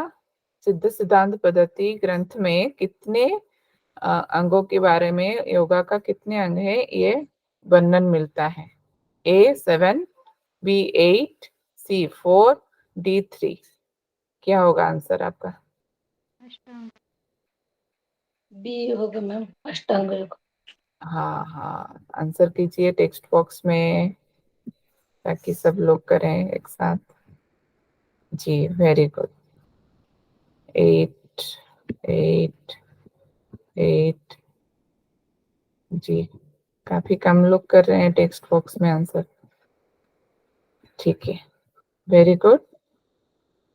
[SPEAKER 2] सिद्ध सिद्धांत पद्धति ग्रंथ में? कितने अंगों के बारे में, योगा का कितने अंग है, ये वर्णन मिलता है? A 7, B 8, C 4, D 3। क्या होगा आंसर आपका?
[SPEAKER 5] अष्टांग।
[SPEAKER 10] बी होगा मैम, अष्टांग योग।
[SPEAKER 2] हाँ हाँ, आंसर कीजिए टेक्स्ट बॉक्स में ताकि सब लोग करें एक साथ। जी वेरी गुड। 8 8 8। जी काफी कम लोग कर रहे हैं टेक्स्ट बॉक्स में आंसर, ठीक है, वेरी गुड।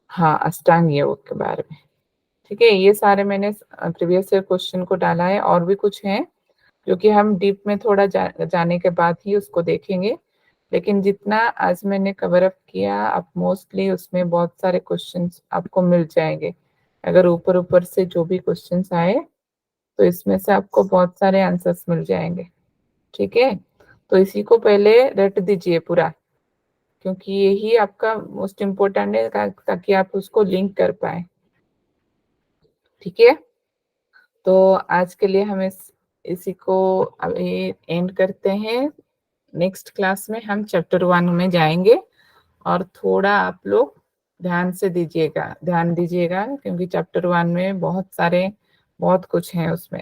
[SPEAKER 2] हाँ, अष्टांग योग के बारे में, ठीक है। ये सारे मैंने प्रीवियस ईयर क्वेश्चन को डाला है, और भी कुछ हैं जो कि हम डीप में थोड़ा जाने के बाद ही उसको देखेंगे, लेकिन जितना आज मैंने कवर अप किया, आप मोस्टली उसमें बहुत सारे क्वेश्चंस आपको मिल जाएंगे। अगर ऊपर ऊपर से जो भी क्वेश्चंस आए तो इसमें से आपको बहुत सारे आंसर्स मिल जाएंगे, ठीक है। तो इसी को पहले रट दीजिए पूरा, क्योंकि यही आपका मोस्ट इम्पोर्टेंट है ताकि आप उसको लिंक कर पाए, ठीक है। तो आज के लिए हम इसी को अभी एंड करते हैं। नेक्स्ट क्लास में हम चैप्टर 1 में जाएंगे, और थोड़ा आप लोग ध्यान दीजिएगा क्योंकि चैप्टर 1 में बहुत कुछ है उसमें,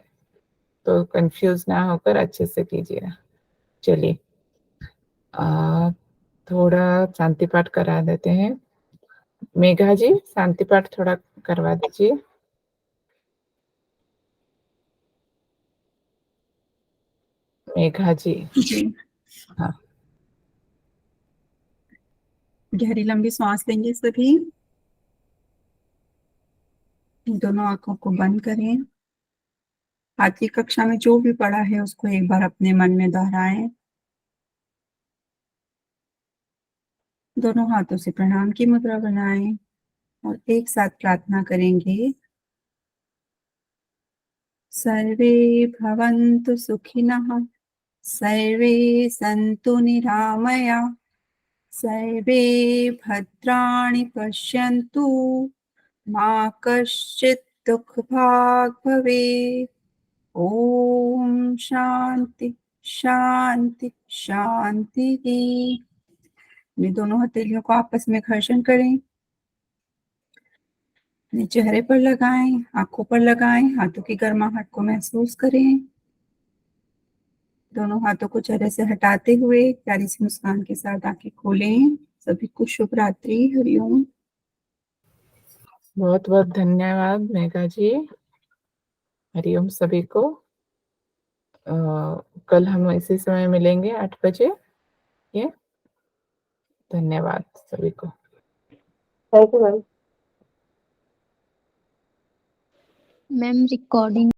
[SPEAKER 2] तो कंफ्यूज ना होकर अच्छे से कीजिएगा। चलिए थोड़ा शांति पाठ करा देते हैं। मेघा जी शांति पाठ थोड़ा करवा दीजिए। मेघा जी।
[SPEAKER 1] जी,
[SPEAKER 2] हाँ,
[SPEAKER 1] गहरी लंबी सांस लेंगे सभी। दोनों आंखों को बंद करें। आज की कक्षा में जो भी पढ़ा है उसको एक बार अपने मन में दोहराएं। दोनों हाथों से प्रणाम की मुद्रा बनाएं और एक साथ प्रार्थना करेंगे। सर्वे भवन्तु सुखिनः, सर्वे सन्तु निरामया, सर्वे भद्राणि पश्यन्तु, मा कश्चित् दुःखभाग् भवेत्। ओम शांति शांति शांति। अपनी दोनों हथेलियों को आपस में घर्षण करें, अपने चेहरे पर लगाएं, आंखों पर लगाएं, हाथों की गर्माहट को महसूस करें। दोनों हाथों को चेहरे से हटाते हुए प्यारी सी मुस्कान के साथ आंखें खोलें। सभी को शुभ रात्रि। हरिओम।
[SPEAKER 2] बहुत बहुत धन्यवाद मेघा जी। हरिओम सभी को। कल हम इसी समय मिलेंगे 8 बजे। ये धन्यवाद सभी को।
[SPEAKER 10] Thank you ma'am.
[SPEAKER 5] Ma'am recording